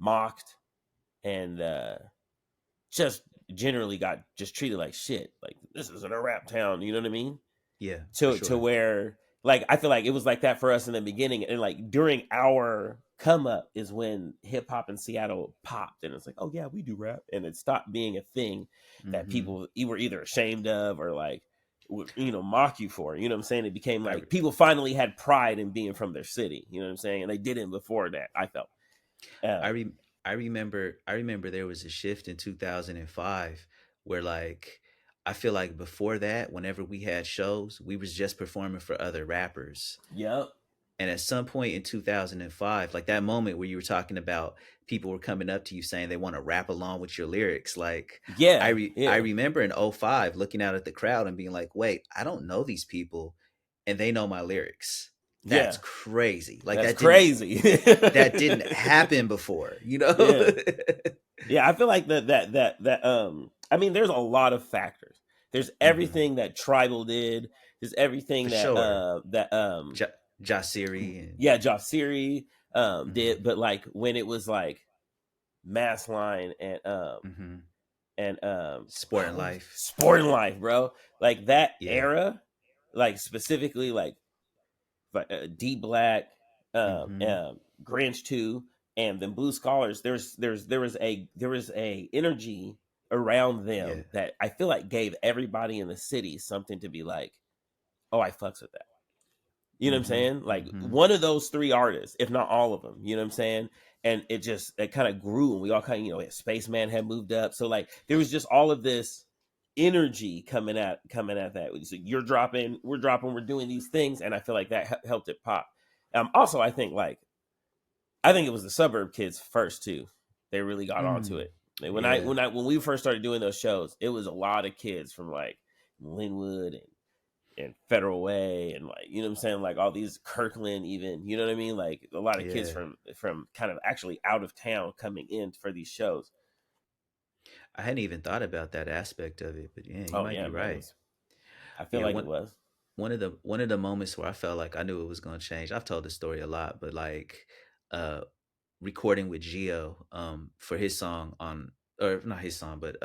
mocked, and just generally got just treated like shit. Like this isn't a rap town, you know what I mean? Yeah, for To sure. where like I feel like it was like that for us in the beginning, and like during our come up is when hip hop in Seattle popped, and it's like, oh yeah, we do rap, and it stopped being a thing that Mhm. people were either ashamed of or like mock you for. You know what I'm saying? It became I like re- people finally had pride in being from their city. You know what I'm saying? And they didn't before that. I felt. I Um, re- I remember there was a shift in 2005 where like I feel like before that whenever we had shows, we was just performing for other rappers. yep. And at some point in 2005, like that moment where you were talking about people were coming up to you saying they want to rap along with your lyrics, like Yeah, I yeah, remember in '05 looking out at the crowd and being like, wait, I don't know these people and they know my lyrics. That's yeah. crazy. Like That's crazy. that didn't happen before, you know? Yeah. Yeah, I feel like that I mean there's a lot of factors. There's Hmm. everything that Tribal did, there's everything For that sure. that Jasiri and yeah, Joff Siri did, hmm but like when it was like Mass Line hmm and Sport and what was Life. Sporting Life, bro. Like that Yeah. era, like specifically like D Black, hmm Grinch 2, and then Blue Scholars. There was a energy around Yeah. them that I feel like gave everybody in the city something to be like, oh, I fucks with that. You know what I'm hmm saying? Like hmm one of those three artists, if not all of them. You know what I'm saying? And it kind of grew, and we all kind of Spaceman had moved up, so like there was just all of this energy coming at that. So you're dropping, we're dropping, we're doing these things, and I feel like that helped it pop. Also, I think it was the suburb kids first too. They really got onto Mm. it. Like, Yeah. when we first started doing those shows, it was a lot of kids from like Linwood and Federal Way and like you know what I'm saying, like all these Kirkland, even you know what I mean, like a lot of kids Yeah. from kind of actually out of town coming in for these shows. I hadn't even thought about that aspect of it, but yeah, you Oh might yeah, be man, right. I feel Yeah, like it was. one of the moments where I felt like I knew it was going to change. I've told the story a lot, but like uh recording with Geo for his song on, or not his song, but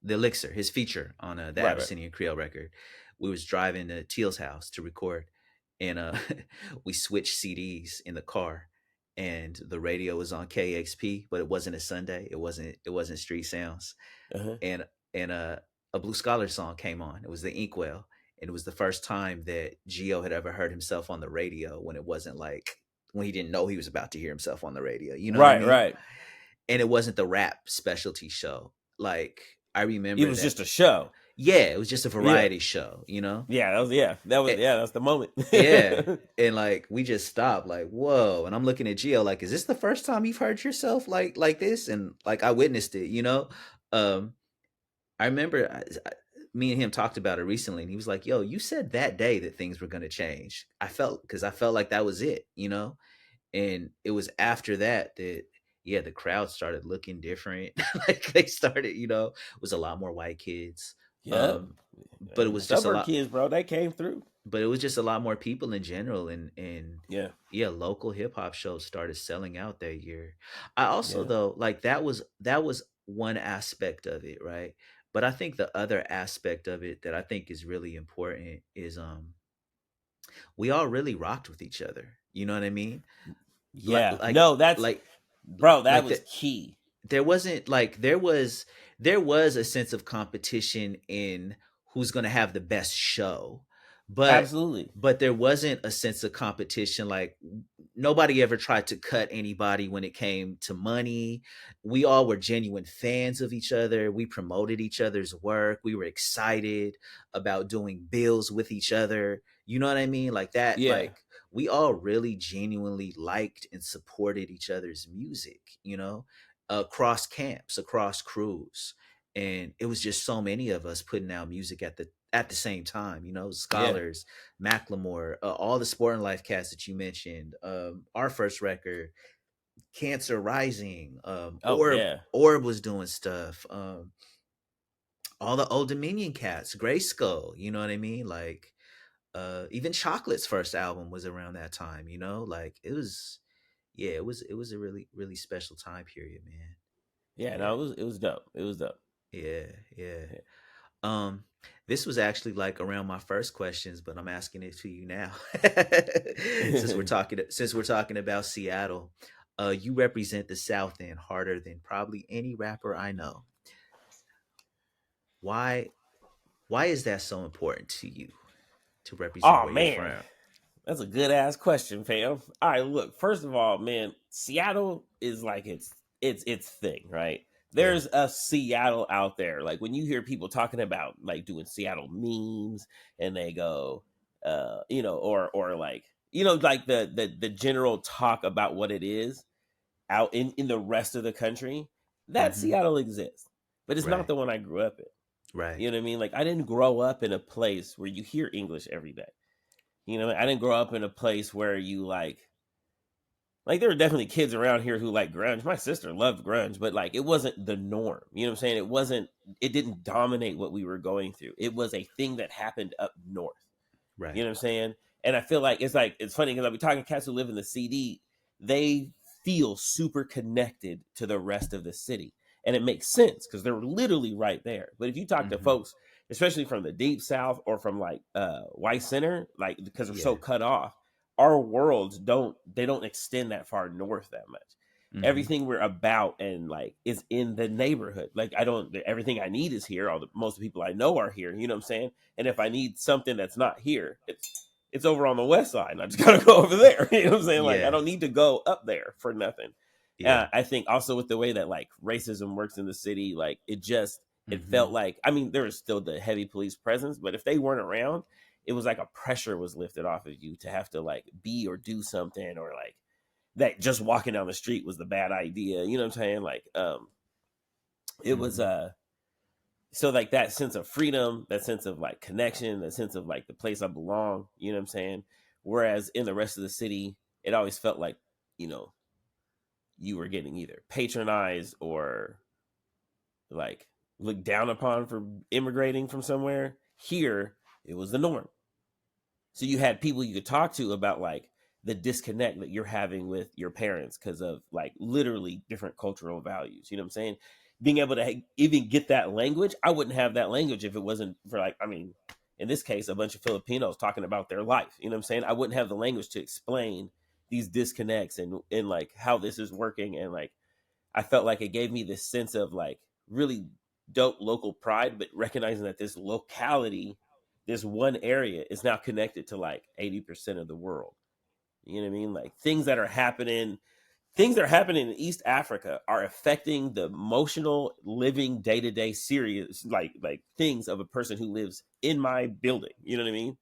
the Elixir, his feature on the Right, right. Abyssinian Creole record. We was driving to Teal's house to record, and we switched CDs in the car, and the radio was on KXP, but it wasn't a Sunday. It wasn't Street Sounds, Uh-huh. and and a Blue Scholar song came on. It was the Inkwell, and it was the first time that Geo had ever heard himself on the radio when it wasn't like when he didn't know he was about to hear himself on the radio. You know what I Right, mean? right. And it wasn't the rap specialty show. Like I It remember was that. just a show. Yeah, it was just a Yeah. variety show. You know? Yeah, that's the moment. Yeah. And like we just stopped, like, whoa. And I'm looking at Gio like, is this the first time you've heard yourself like this? And like I witnessed it, you know? Um, I remember me and him talked about it recently, and he was like, yo, you said that day that things were gonna change. I felt like that was it, you know? And it was after that that yeah, the crowd started looking different. Like they started, it was a lot more white kids. Yep. Um, but it And the was just a suburb lot kids, bro, they came through. but it was just a lot more people in general, and Yeah. yeah, local hip hop shows started selling out that year. I also Yeah. though, like that was one aspect of it, right? But I think the other aspect of it that I think is really important is we all really rocked with each other. You know what I mean? Like Yeah. like No, that's like bro, that like was that key. there wasn't like there was a sense of competition in who's going to have the best show, but Absolutely. there wasn't a sense of competition. Like nobody ever tried to cut anybody when it came to money. We all were genuine fans of each other. We promoted each other's work. We were excited about doing bills with each other. You know what I mean? Like that, Yeah. like we all really genuinely liked and supported each other's music, across camps, across crews. And it was just so many of us putting out music at the same time, Yeah. Scholars, Macklemore, all the Sport and Life cats that you mentioned, our first record, Cancer Rising, Oh yeah. Orb was doing stuff, all the Old Dominion cats, Gray Skull, you know what I mean? Like even Chocolate's first album was around that time, like yeah, it was a really, really special time period, man. Yeah, Yeah. no, it was dope. It was dope. Yeah, yeah. Um, this was actually like around my first questions, but I'm asking it to you now. since we're Yeah. talking since we're talking about Seattle, you represent the South End harder than probably any rapper I know. Why why is that so important to you to represent Oh where you're man. from? That's a good ass question, fam. All right, look. First of all, man, Seattle is like its thing, right? Yeah. There's a Seattle out there. Like when you hear people talking about like doing Seattle memes, and they go, or like like the general talk about what it is out in the rest of the country, that Seattle exists, but it's not the one I grew up in. Right. You know what I mean? Like, I didn't grow up in a place where you hear English every day. You know, I didn't grow up in a place where you like there were definitely kids around here who like grunge. My sister loved grunge, but like it wasn't the norm. You know what I'm saying? It didn't dominate what we were going through. It was a thing that happened up north. Right. You know what I'm saying? And I feel like it's funny because I'll be talking to cats who live in the CD. They feel super connected to the rest of the city. And it makes sense because they're literally right there. But if you talk to folks, especially from the deep South or from like White Center, like because they're so cut off, our worlds don't extend that far north that much. Everything we're about and like is in the neighborhood. Like everything I need is here. Most of the people I know are here. You know what I'm saying? And if I need something that's not here, it's over on the west side. And I just gotta go over there. You know what I'm saying? Like I don't need to go up there for nothing. Yeah. I think also with the way that like racism works in the city, like it felt like, I mean, there was still the heavy police presence, but if they weren't around, it was like a pressure was lifted off of you to have to like be or do something, or like that just walking down the street was the bad idea. You know what I'm saying? Like, it was, so like that sense of freedom, that sense of like connection, that sense of like the place I belong, you know what I'm saying? Whereas in the rest of the city, it always felt like, you know, you were getting either patronized or like looked down upon for immigrating from somewhere. Here, it was the norm. So you had people you could talk to about like the disconnect that you're having with your parents because of like literally different cultural values. You know what I'm saying? Being able to even get that language. I wouldn't have that language if it wasn't for like, I mean, in this case, a bunch of Filipinos talking about their life. You know what I'm saying? I wouldn't have the language to explain these disconnects and like how this is working. And like, I felt like it gave me this sense of like really dope local pride, but recognizing that this locality, this one area is now connected to like 80% of the world. You know what I mean? Like things that are happening in East Africa are affecting the emotional living day-to-day serious like things of a person who lives in my building. You know what I mean?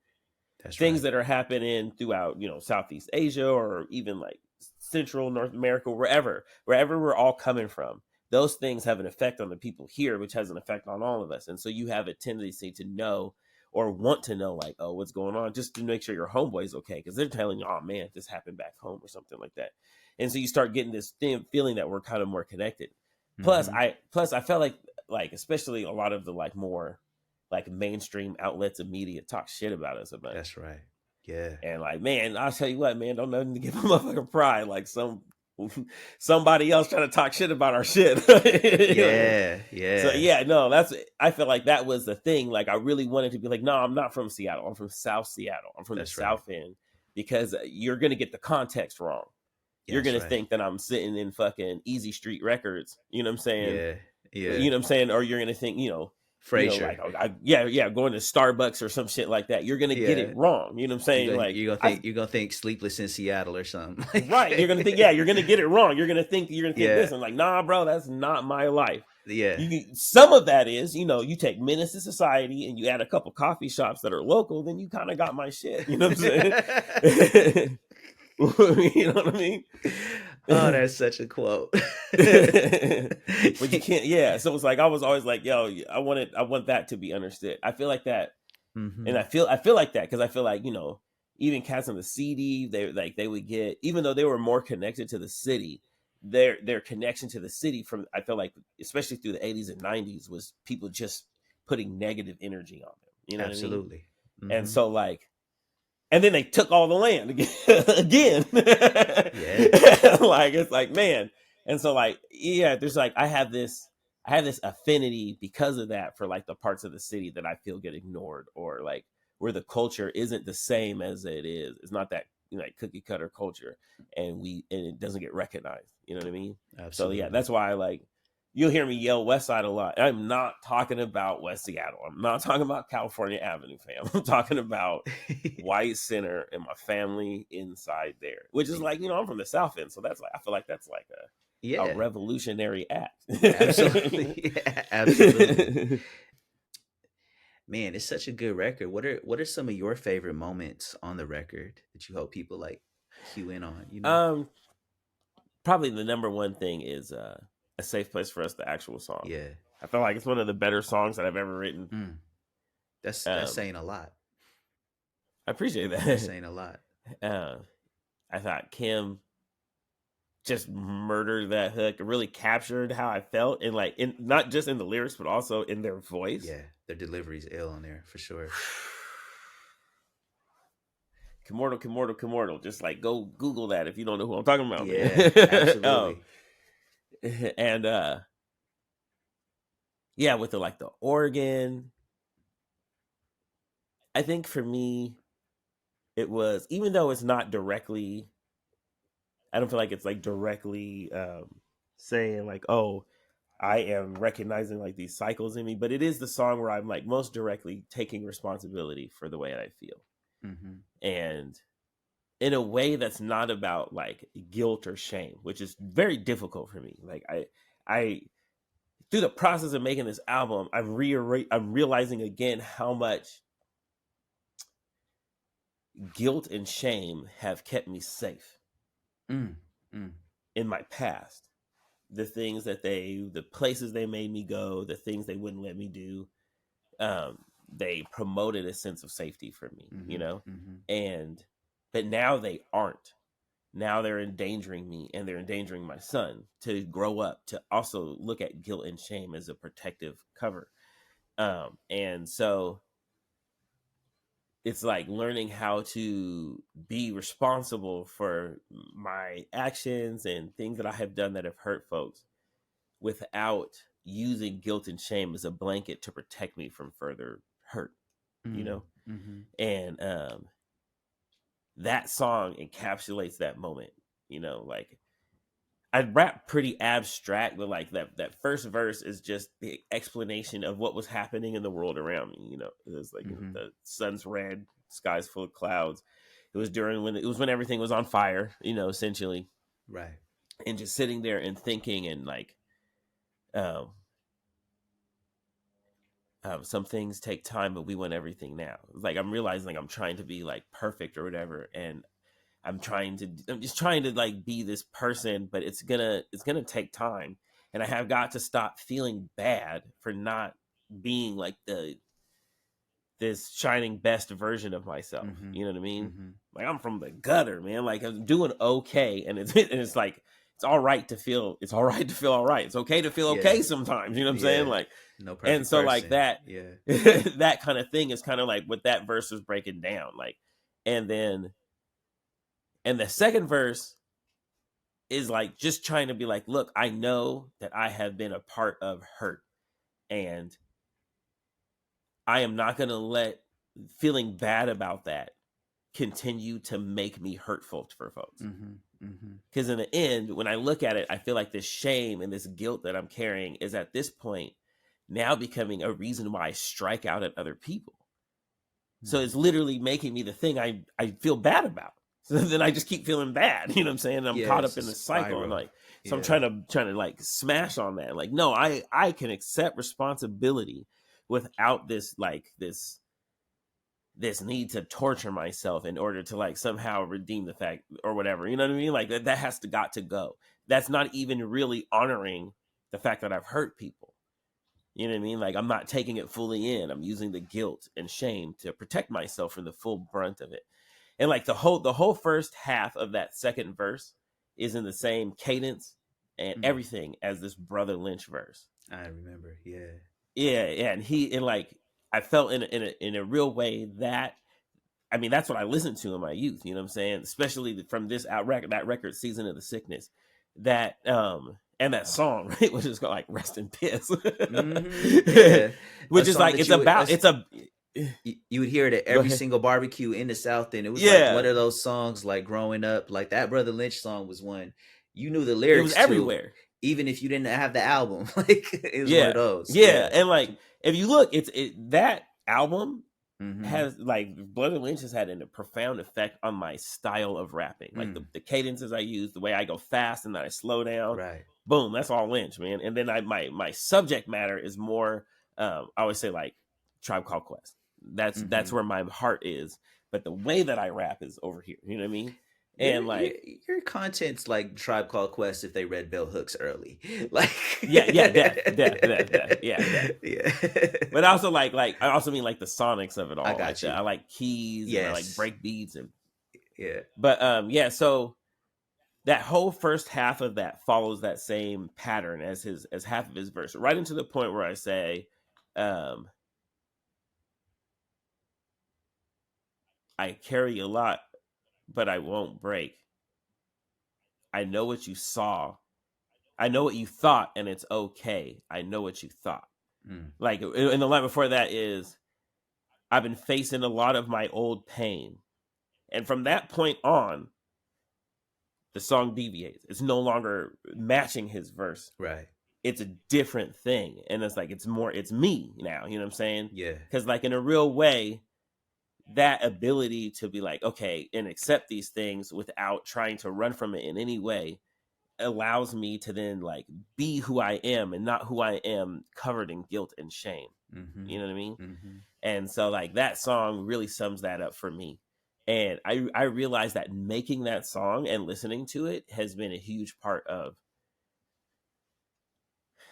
That's things that are happening throughout, you know, Southeast Asia or even like Central North America, wherever we're all coming from. Those things have an effect on the people here, which has an effect on all of us. And so you have a tendency to know or want to know like, oh, what's going on, just to make sure your homeboy's okay. Because they're telling you, oh man, this happened back home or something like that. And so you start getting this feeling that we're kind of more connected. Plus I felt like especially a lot of the like more like mainstream outlets of media talk shit about us about. That's right. Yeah. And like, man, I'll tell you what, man, don't nothing to give a motherfucker pride. Like somebody else trying to talk shit about our shit. Yeah. Yeah. So yeah, no, I feel like that was the thing. Like I really wanted to be like, no, I'm not from Seattle. I'm from South Seattle. I'm from the South End, because you're going to get the context wrong. You're going to think that I'm sitting in fucking Easy Street Records. You know what I'm saying? Yeah. Yeah. You know what I'm saying? Or you're going to think, you know, Frasier. Going to Starbucks or some shit like that. You're gonna get it wrong. You know what I'm saying? You're gonna think Sleepless in Seattle or something. Right. You're gonna think, you're gonna get it wrong. You're gonna think this. And like, nah, bro, that's not my life. Yeah. Some of that is, you know, you take Menace to Society and you add a couple coffee shops that are local, then you kind of got my shit. You know what I'm saying? You know what I mean? Oh, that's such a quote. But you can't. Yeah. So it's like I was always like, yo, I want that to be understood. I feel like that, and I feel like that because I feel like, you know, even cats on the CD, they would get, even though they were more connected to the city, their connection to the city from, I feel like, especially through the 80s and 90s, was people just putting negative energy on them. You know Absolutely. what I mean? And so like. And then they took all the land again. Yeah. Like, it's like, man. And so like, yeah, there's like, I have this affinity because of that for like the parts of the city that I feel get ignored, or like where the culture isn't the same as it is. It's not that, you know, like cookie cutter culture, and it doesn't get recognized. You know what I mean? Absolutely. So yeah, that's why I like, you'll hear me yell West Side a lot. I'm not talking about West Seattle. I'm not talking about California Avenue, fam. I'm talking about White Center and my family inside there, which is like, you know, I'm from the South End. So that's like, I feel like that's like a revolutionary act. Absolutely. Yeah, absolutely. Man, it's such a good record. What are some of your favorite moments on the record that you hope people like cue in on? You know? Probably the number one thing is A Safe Place for Us, the actual song. Yeah. I feel like it's one of the better songs that I've ever written. That's saying a lot. I appreciate that. That's saying a lot. I thought Kim just murdered that hook. It really captured how I felt, and like in not just in the lyrics, but also in their voice. Yeah, their delivery's ill on there for sure. Kimortal. Just like go Google that if you don't know who I'm talking about. Yeah, absolutely. And yeah, with the organ. I think for me, it was, even though it's not directly, I don't feel like it's like directly saying like, oh, I am recognizing like these cycles in me, but it is the song where I'm like most directly taking responsibility for the way that I feel. And in a way that's not about like guilt or shame, which is very difficult for me. Like I through the process of making this album, I'm realizing again how much guilt and shame have kept me safe in my past. The things that the places they made me go, the things they wouldn't let me do, they promoted a sense of safety for me, you know? But now they aren't. Now they're endangering me, and they're endangering my son to grow up to also look at guilt and shame as a protective cover. And so it's like learning how to be responsible for my actions and things that I have done that have hurt folks without using guilt and shame as a blanket to protect me from further hurt, you know? And that song encapsulates that moment, you know? Like, I rap pretty abstract, but like that first verse is just the explanation of what was happening in the world around me. You know, it was like the sun's red, sky's full of clouds. It was when everything was on fire, you know, essentially. Right. And just sitting there and thinking and like, some things take time, but we want everything now. Like I'm realizing like I'm trying to be like perfect or whatever, and I'm just trying to like be this person, but it's gonna take time. And I have got to stop feeling bad for not being like this shining best version of myself. You know what I mean? Like I'm from the gutter, man. Like I'm doing okay. And it's like, it's all right to feel all right. It's okay to feel okay sometimes. You know what I'm saying? Like, no perfect and so person. like that, that kind of thing is kind of like what that verse was breaking down. Like, and the second verse is like just trying to be like, look, I know that I have been a part of hurt, and I am not going to let feeling bad about that continue to make me hurtful for folks. Because in the end, when I look at it, I feel like this shame and this guilt that I'm carrying is at this point now becoming a reason why I strike out at other people. So it's literally making me the thing I feel bad about. So then I just keep feeling bad, you know what I'm saying? I'm caught up in this cycle, and like, so I'm trying to like smash on that. Like, no, I can accept responsibility without this need to torture myself in order to like somehow redeem the fact or whatever, you know what I mean? Like that has got to go. That's not even really honoring the fact that I've hurt people. You know what I mean? Like I'm not taking it fully in. I'm using the guilt and shame to protect myself from the full brunt of it. And like the whole first half of that second verse is in the same cadence and everything as this Brother Lynch verse. I remember, yeah. And like I felt in a real way that, I mean, that's what I listened to in my youth. You know what I'm saying? Especially from this that record, Season of the Sickness, that and that song, right, which is called like Rest in Piss, which is like you would hear it at every single barbecue in the South, and it was like one of those songs like growing up, like that Brother Lynch song was one you knew the lyrics. It was everywhere, even if you didn't have the album. Like it was one of those. And like if you look, that album has like Brother Lynch has had a profound effect on my style of rapping, like the cadences I use, the way I go fast and then I slow down. Right. Boom, that's all Lynch, man. And then my subject matter is more, I always say like Tribe Called Quest. That's where my heart is. But the way that I rap is over here. You know what I mean? And like your content's like Tribe Called Quest if they read Bell Hooks early. Like death. Yeah. But also like I also mean like the sonics of it all. I got you. I like keys and I like break beats and yeah. But yeah, so that whole first half of that follows that same pattern as half of his verse, right into the point where I say, I carry a lot, but I won't break. I know what you saw. I know what you thought, and it's okay. I know what you thought. Like, and the line before that is, I've been facing a lot of my old pain. And from that point on, the song deviates. It's no longer matching his verse. Right. It's a different thing. And it's like, it's me now. You know what I'm saying? Yeah. Because like in a real way, that ability to be like, okay, and accept these things without trying to run from it in any way allows me to then like be who I am and not who I am covered in guilt and shame. You know what I mean? And so like that song really sums that up for me. And I realized that making that song and listening to it has been a huge part of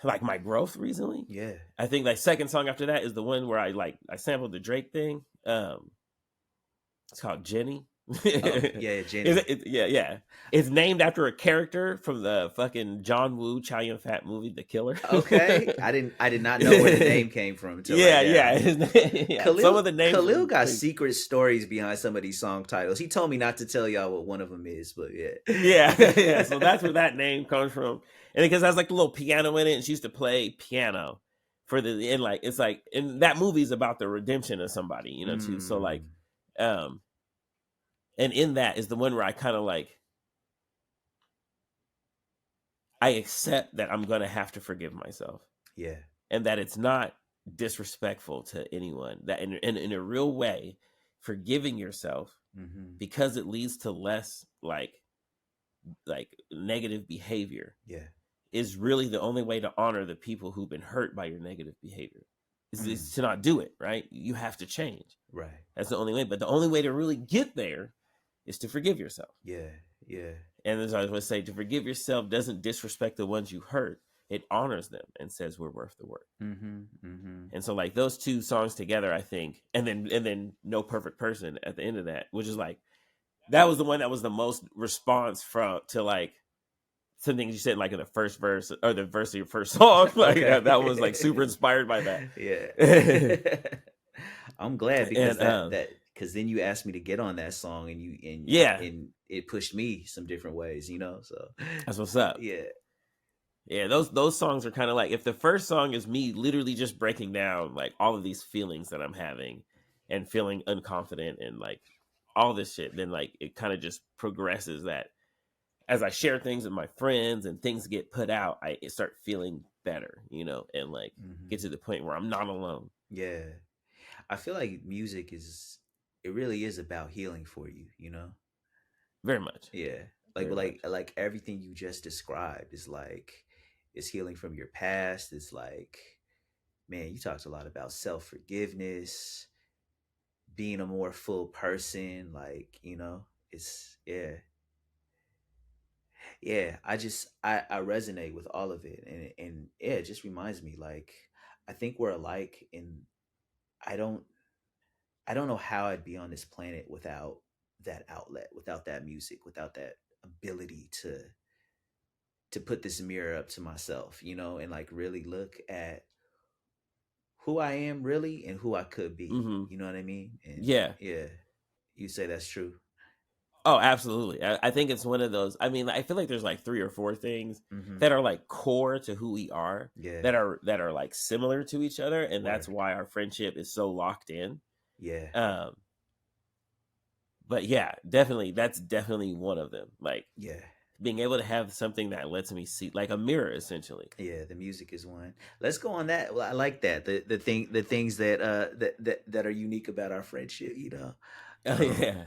like my growth recently. Yeah. I think like second song after that is the one where I sampled the Drake thing. It's called Jenny. Yeah, Jenny. Yeah. It's named after a character from the fucking John Woo Chow Yun Fat movie, The Killer. Okay, I did not know where the name came from. Yeah. Khalil, some of the names. Khalil got secret stories behind some of these song titles. He told me not to tell y'all what one of them is, but yeah. So that's where that name comes from, and because that's like a little piano in it, and she used to play piano for the and like it's like and that movie's about the redemption of somebody, you know, too. So like, and in that is the one where I kind of like, I accept that I'm going to have to forgive myself. Yeah. And that it's not disrespectful to anyone. That in a real way, forgiving yourself because it leads to less like negative behavior. Yeah. Is really the only way to honor the people who've been hurt by your negative behavior. Is to not do it, right? You have to change. Right. That's the only way. But the only way to really get there is to forgive yourself. Yeah. And as I always say, to forgive yourself doesn't disrespect the ones you hurt. It honors them and says we're worth the work. And so like those two songs together, I think, and then No Perfect Person at the end of that, which is like, that was the one that was the most response to like some things you said like in the first verse or the verse of your first song. Like that was like super inspired by that. Yeah. I'm glad because that because then you asked me to get on that song and it pushed me some different ways, you know. So that's what's up. Yeah, those songs are kind of like, if the first song is me literally just breaking down like all of these feelings that I'm having and feeling unconfident and like all this shit, then like it kind of just progresses that as I share things with my friends and things get put out, I start feeling better, you know, and like get to the point where I'm not alone. Yeah. I feel like music it really is about healing for you, you know? Very much. Yeah. Like everything you just described is like, it's healing from your past. It's like, man, you talked a lot about self-forgiveness, being a more full person, like, you know, it's yeah, I resonate with all of it, and yeah, it just reminds me, like, I think we're alike, and I don't know how I'd be on this planet without that outlet, without that music, without that ability to put this mirror up to myself, you know, and like really look at who I am really and who I could be. You know what I mean? And yeah, you say that's true. Oh, absolutely. I think it's one of those. I mean, I feel like there's like 3 or 4 things that are like core to who we are, that are like similar to each other, and that's why our friendship is so locked in. Yeah. But yeah, definitely, that's definitely one of them. Like, yeah, being able to have something that lets me see, like a mirror, essentially. Yeah, the music is one. Let's go on that. Well, I like that. The things that are unique about our friendship. You know. Yeah.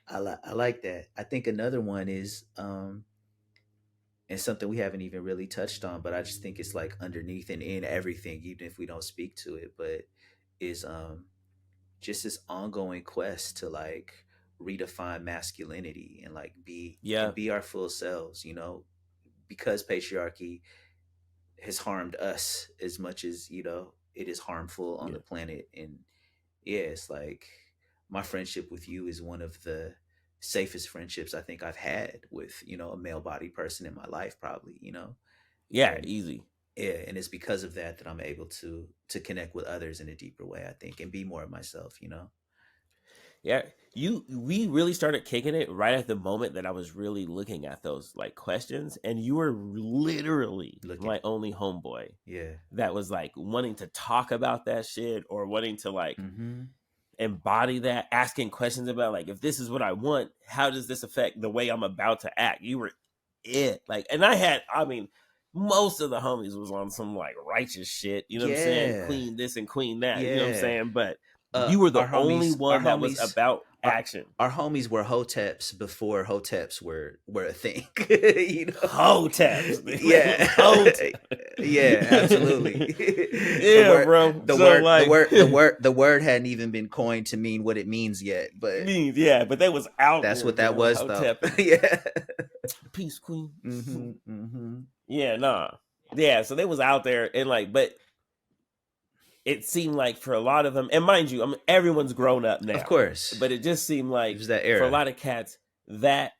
I like that. I think another one is and something we haven't even really touched on, but I just think it's like underneath and in everything, even if we don't speak to it. But is just this ongoing quest to like redefine masculinity and like be our full selves, you know, because patriarchy has harmed us as much as, you know, it is harmful on Yeah. the planet. And yeah, it's like my friendship with you is one of the safest friendships I think I've had with, you know, a male body person in my life, probably, you know. Yeah, And easy. yeah, and it's because of that that I'm able to connect with others in a deeper way, I think, and be more of myself, you know. Yeah, we really started kicking it right at the moment that I was really looking at those like questions, and you were literally Looking, my only homeboy yeah. that was like wanting to talk about that shit or wanting to like Mm-hmm. embody that, asking questions about like, if this is what I want, how does this affect the way I'm about to act? You were it. Like, and I mean, most of the homies was on some like righteous shit, you know what I'm saying? Yeah. Queen this and queen that, you know what I'm Yeah. saying? But you were the only Our one that was homies, about our action. our homies were hoteps before hoteps were a thing. You know, Hoteps. yeah, Hotep. yeah, absolutely. Yeah, bro. So like, the word hadn't even been coined to mean what it means yet, but means yeah, but they was out that's there, what that bro. was, though. Hotep. Yeah. Peace, queen. Mm-hmm, mm-hmm. Yeah, nah. Yeah, so they was out there and like, but it seemed like for a lot of them, and mind you, I mean, everyone's grown up now. Of course. But it just seemed It like was that for a era. lot of cats, that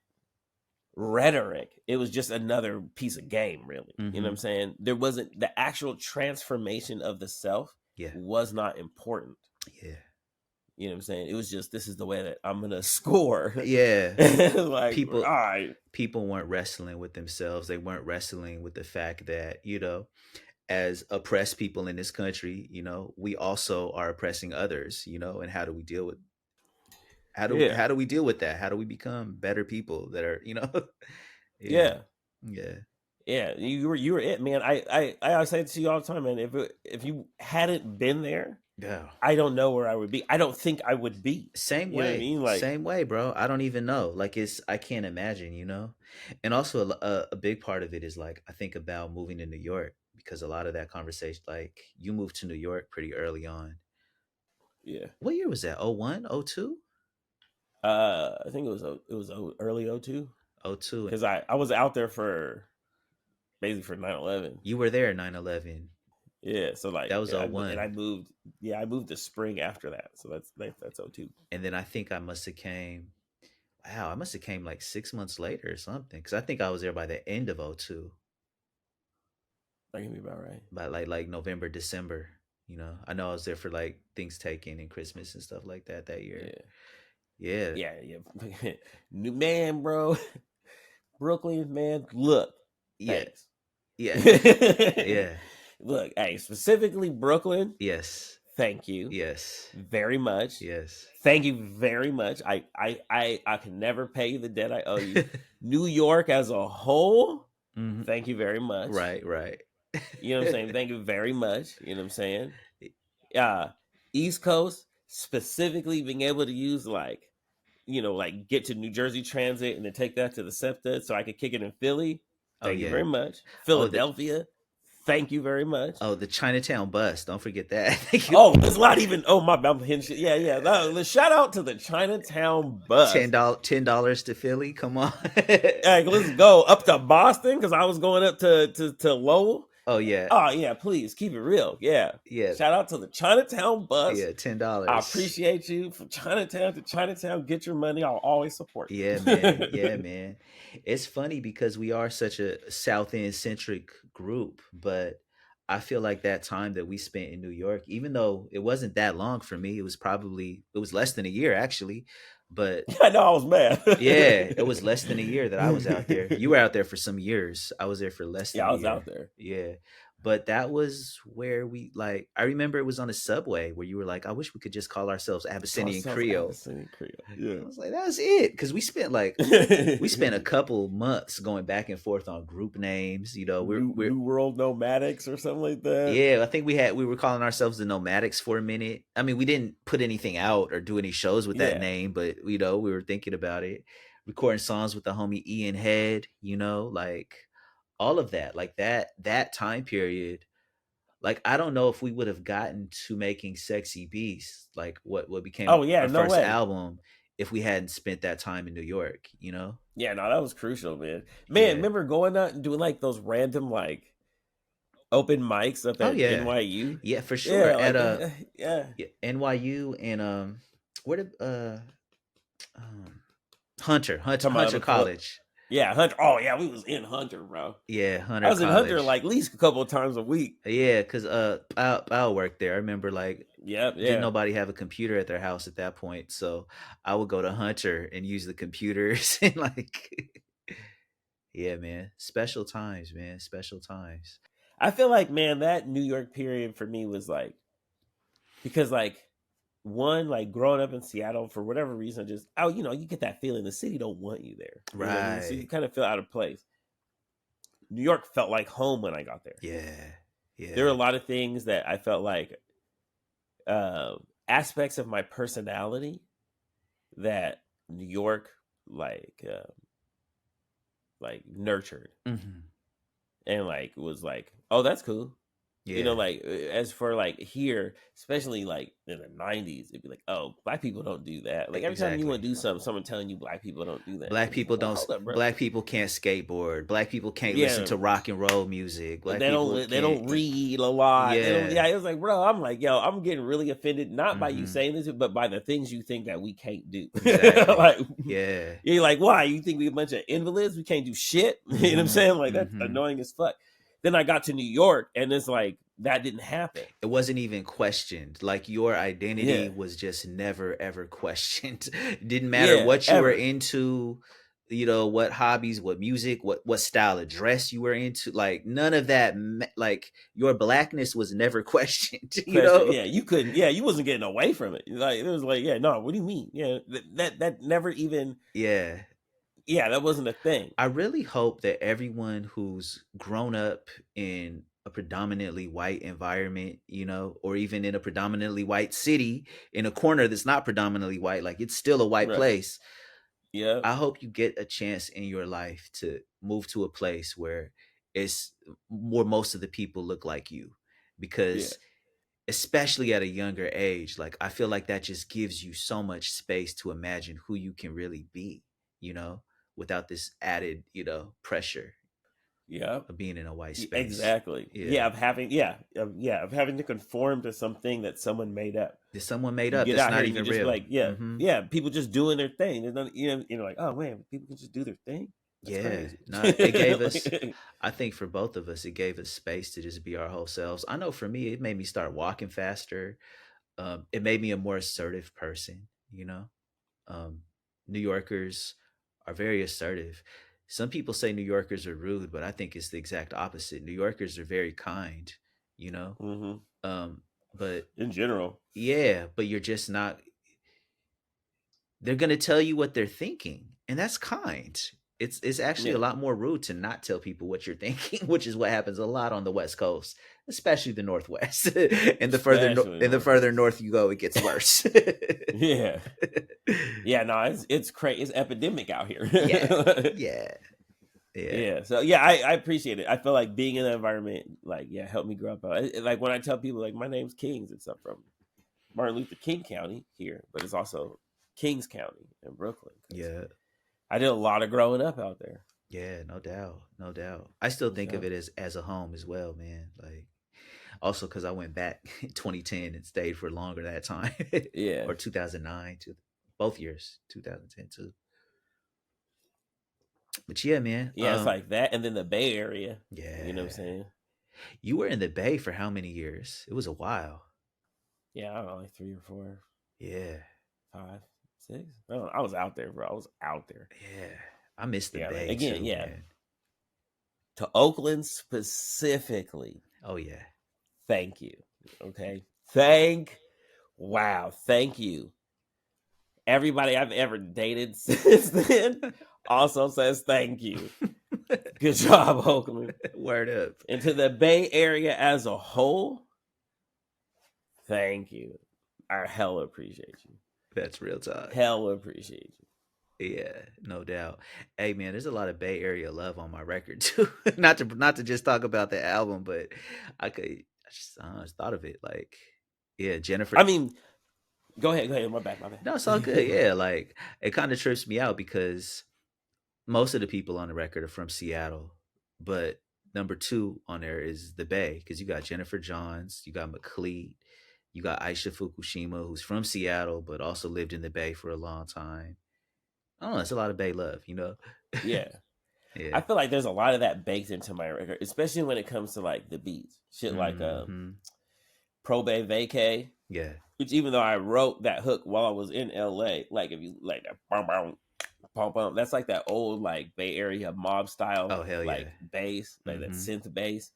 rhetoric, it was just another piece of game, really. You know what I'm saying? There wasn't the actual transformation of the self was not important. Yeah. You know what I'm saying? It was just, this is the way that I'm gonna score. Yeah. Like, all right. People weren't wrestling with themselves. They weren't wrestling with the fact that, you know, as oppressed people in this country, you know, we also are oppressing others, you know, and how do we deal with how do we deal with that? How do we become better people that are, you know? Yeah. Yeah. Yeah, you were it, man. I say it to you all the time, man. If you hadn't been there, yeah, I don't know where I would be. I don't think I would be. Same You way. know what I mean? Like, same way, bro. I don't even know. Like, I can't imagine, you know. And also a big part of it is like I think about moving to New York because a lot of that conversation, like you moved to New York pretty early on. Yeah. What year was that? 01, 02? I think it was early 02. 02. Because I was out there for basically for 9/11. You were there 9/11. Yeah, so like that was and 01. I moved. Yeah, I moved the spring after that. So that's 02. And then I think I must have came. Wow, I must have came like 6 months later or something. Because I think I was there by the end of 02. That can be about right. By like November, December. You know, I know I was there for like things taken and Christmas and stuff like that year. Yeah. New man, bro. Brooklyn, man. Look. Yeah. Thanks. Yeah. Yeah. Look, hey, specifically Brooklyn. Yes. Thank you. Yes. Very much. Yes. Thank you very much. I can never pay you the debt I owe you. New York as a whole. Mm-hmm. Thank you very much. Right. You know what I'm saying? Thank you very much. You know what I'm saying? East Coast, specifically being able to use like, you know, like get to New Jersey Transit and then take that to the SEPTA so I could kick it in Philly. Thank you very much. Philadelphia. Thank you very much. Oh, the Chinatown bus. Don't forget that. Oh, it's not even. Oh, my bad. Yeah. No, shout out to the Chinatown bus. $10 to Philly. Come on. Hey, let's go up to Boston because I was going up to Lowell. Oh yeah. Oh yeah. Please keep it real. Yeah. Yeah. Shout out to the Chinatown bus. Yeah, $10. I appreciate you from Chinatown to Chinatown. Get your money. I'll always support you. Yeah, man. Yeah, man. It's funny because we are such a Southend centric group, but I feel like that time that we spent in New York, even though it wasn't that long for me, it was less than a year actually. But I know I was mad. Yeah, it was less than a year that I was out there. You were out there for some years. I was there for less than a year. Yeah, I was out there. Yeah. But that was where we like I remember it was on a subway where you were like, I wish we could just call ourselves Abyssinian Creole. Abyssinian Creole. Yeah. I was like, that's it. Because we spent a couple months going back and forth on group names. You know, we're New World Nomadics or something like that. Yeah, I think we were calling ourselves the Nomadics for a minute. I mean, we didn't put anything out or do any shows with that name, but you know, we were thinking about it. Recording songs with the homie Ian Head, you know, like all of that. Like that time period like I don't know if we would have gotten to making Sexy Beast, like what became Oh yeah, our no first way. album, if we hadn't spent that time in New York, you know? Yeah, no, that was crucial, man. Man, Yeah. remember going out and doing like those random like open mics up Oh at yeah. NYU? Yeah, for sure. Yeah, At like yeah. NYU and where did Talking Hunter about club. College. Yeah, Hunter. Oh yeah, we was in Hunter, bro. Yeah, I Hunter was in Hunter College. like at least a couple of times a week. Yeah, cause I'll work there. I remember like Yep, didn't yeah. nobody have a computer at their house at that point, so I would go to Hunter and use the computers and like, yeah, man, special times, man, special times. I feel like, man, that New York period for me was like, because like one, like growing up in Seattle for whatever reason, just you get that feeling the city don't want you there. You know what I mean? So you Right. kind of feel out of place. New York felt like home when I got there. Yeah. There were a Yeah. lot of things that I felt like aspects of my personality that New York like nurtured Hmm. and like was like, oh, that's cool. You know, Yeah. like as for like here, especially like in the 90s, it'd be like, oh, black people don't do that. Like every time you want Exactly. to do something, someone telling you black people don't do that. Black And it's people like, oh, don't. hold up, bro. Black people can't skateboard. Black people can't listen Yeah, to rock and roll music. Black they people don't can't. read a lot. They don't. Yeah. Yeah, it was like, bro, I'm like, yo, I'm getting really offended not by you Hmm. saying this, but by the things you think that we can't do. Exactly. Like, Yeah. you're like, why? You think we a bunch of invalids? We can't do shit? You know what I'm Hmm. saying? Like that's Hmm. annoying as fuck. Then I got to New York, and it's like that didn't happen. It wasn't even questioned. Like your identity Yeah, was just never ever questioned. It didn't matter yeah, what you were ever. into, you know, what hobbies, what music, what style of dress you were into. Like none of that. Like your blackness was never questioned. You Question. know. Yeah, you couldn't. Yeah, you wasn't getting away from it. Like it was like, yeah, no. What do you mean? Yeah, that never even. Yeah. Yeah, that wasn't a thing. I really hope that everyone who's grown up in a predominantly white environment, you know, or even in a predominantly white city in a corner that's not predominantly white, like it's still a white Right. place. Yeah. I hope you get a chance in your life to move to a place where it's where most of the people look like you, Yeah. because especially at a younger age, like I feel like that just gives you so much space to imagine who you can really be, you know, without this added, you know, pressure Yeah. of being in a white space. Exactly. Yeah. Yeah, of having. Yeah. Of having to conform to something that someone made up. That someone made You up get that's out here not and you even just be real. like, yeah, Hmm. yeah. People just doing their thing. They're not, like, oh man, people can just do their thing. That's Yeah. crazy. No, it gave us, Like, I think for both of us, it gave us space to just be our whole selves. I know for me, it made me start walking faster. It made me a more assertive person, you know? Um, New Yorkers are very assertive. Some people say New Yorkers are rude, but I think it's the exact opposite. New Yorkers are very kind, you know? hmm Um, but in general. yeah, but you're just not, they're going to tell you what they're thinking, and that's kind. It's actually a Yeah. lot more rude to not tell people what you're thinking, which is what happens a lot on the West Coast, especially the Northwest. Especially And the further Northwest. north you go, it gets worse. Yeah. Yeah, no, it's crazy. It's epidemic out here. Yeah, yeah, yeah, Yeah. So yeah, I appreciate it. I feel like being in that environment, like, yeah, helped me grow up. Like when I tell people like my name's Khingz, it's up from Martin Luther King County here, but it's also Kings County in Brooklyn. yeah, I did a lot of growing up out there. yeah. No doubt, no doubt. I still think of So it as a home as well, man. Like also because I went back in 2010 and stayed for longer that time, yeah, or 2009 to both years, 2010 too. But yeah, man. yeah, it's like that, and then the Bay Area. You know what I'm Yeah. saying? You were in the Bay for how many years? It was a while. Yeah, I don't know, like 3 or 4, Yeah. 5, 6. I don't know. I was out there, bro. I was out there. Yeah. I miss the Yeah, man. Bay Again, too, yeah. man. To Oakland specifically, Oh yeah. thank you. Okay. Wow. Thank you. Everybody I've ever dated since then also says thank you. Good job, Oakland. Word up. And to the Bay Area as a whole, thank you. I hella appreciate you. That's real talk. Hella appreciate you. Yeah, no doubt. Hey man, there's a lot of Bay Area love on my record too. Not to just talk about the album, but I just thought of it. Like, yeah, Jennifer. I mean, go ahead. My bad. No, it's all good. Yeah, like it kind of trips me out because most of the people on the record are from Seattle, but number 2 on there is the Bay because you got Jennifer Johns, you got McCleet, you got Aisha Fukushima, who's from Seattle but also lived in the Bay for a long time. I don't know. It's a lot of Bay love, you know. Yeah. Yeah. I feel like there's a lot of that baked into my record, especially when it comes to like the beats, shit like Pro Bay Vacay. Yeah. Which even though I wrote that hook while I was in LA, like if you like that bum, that's like that old like Bay Area mob style, like bass, like that synth bass.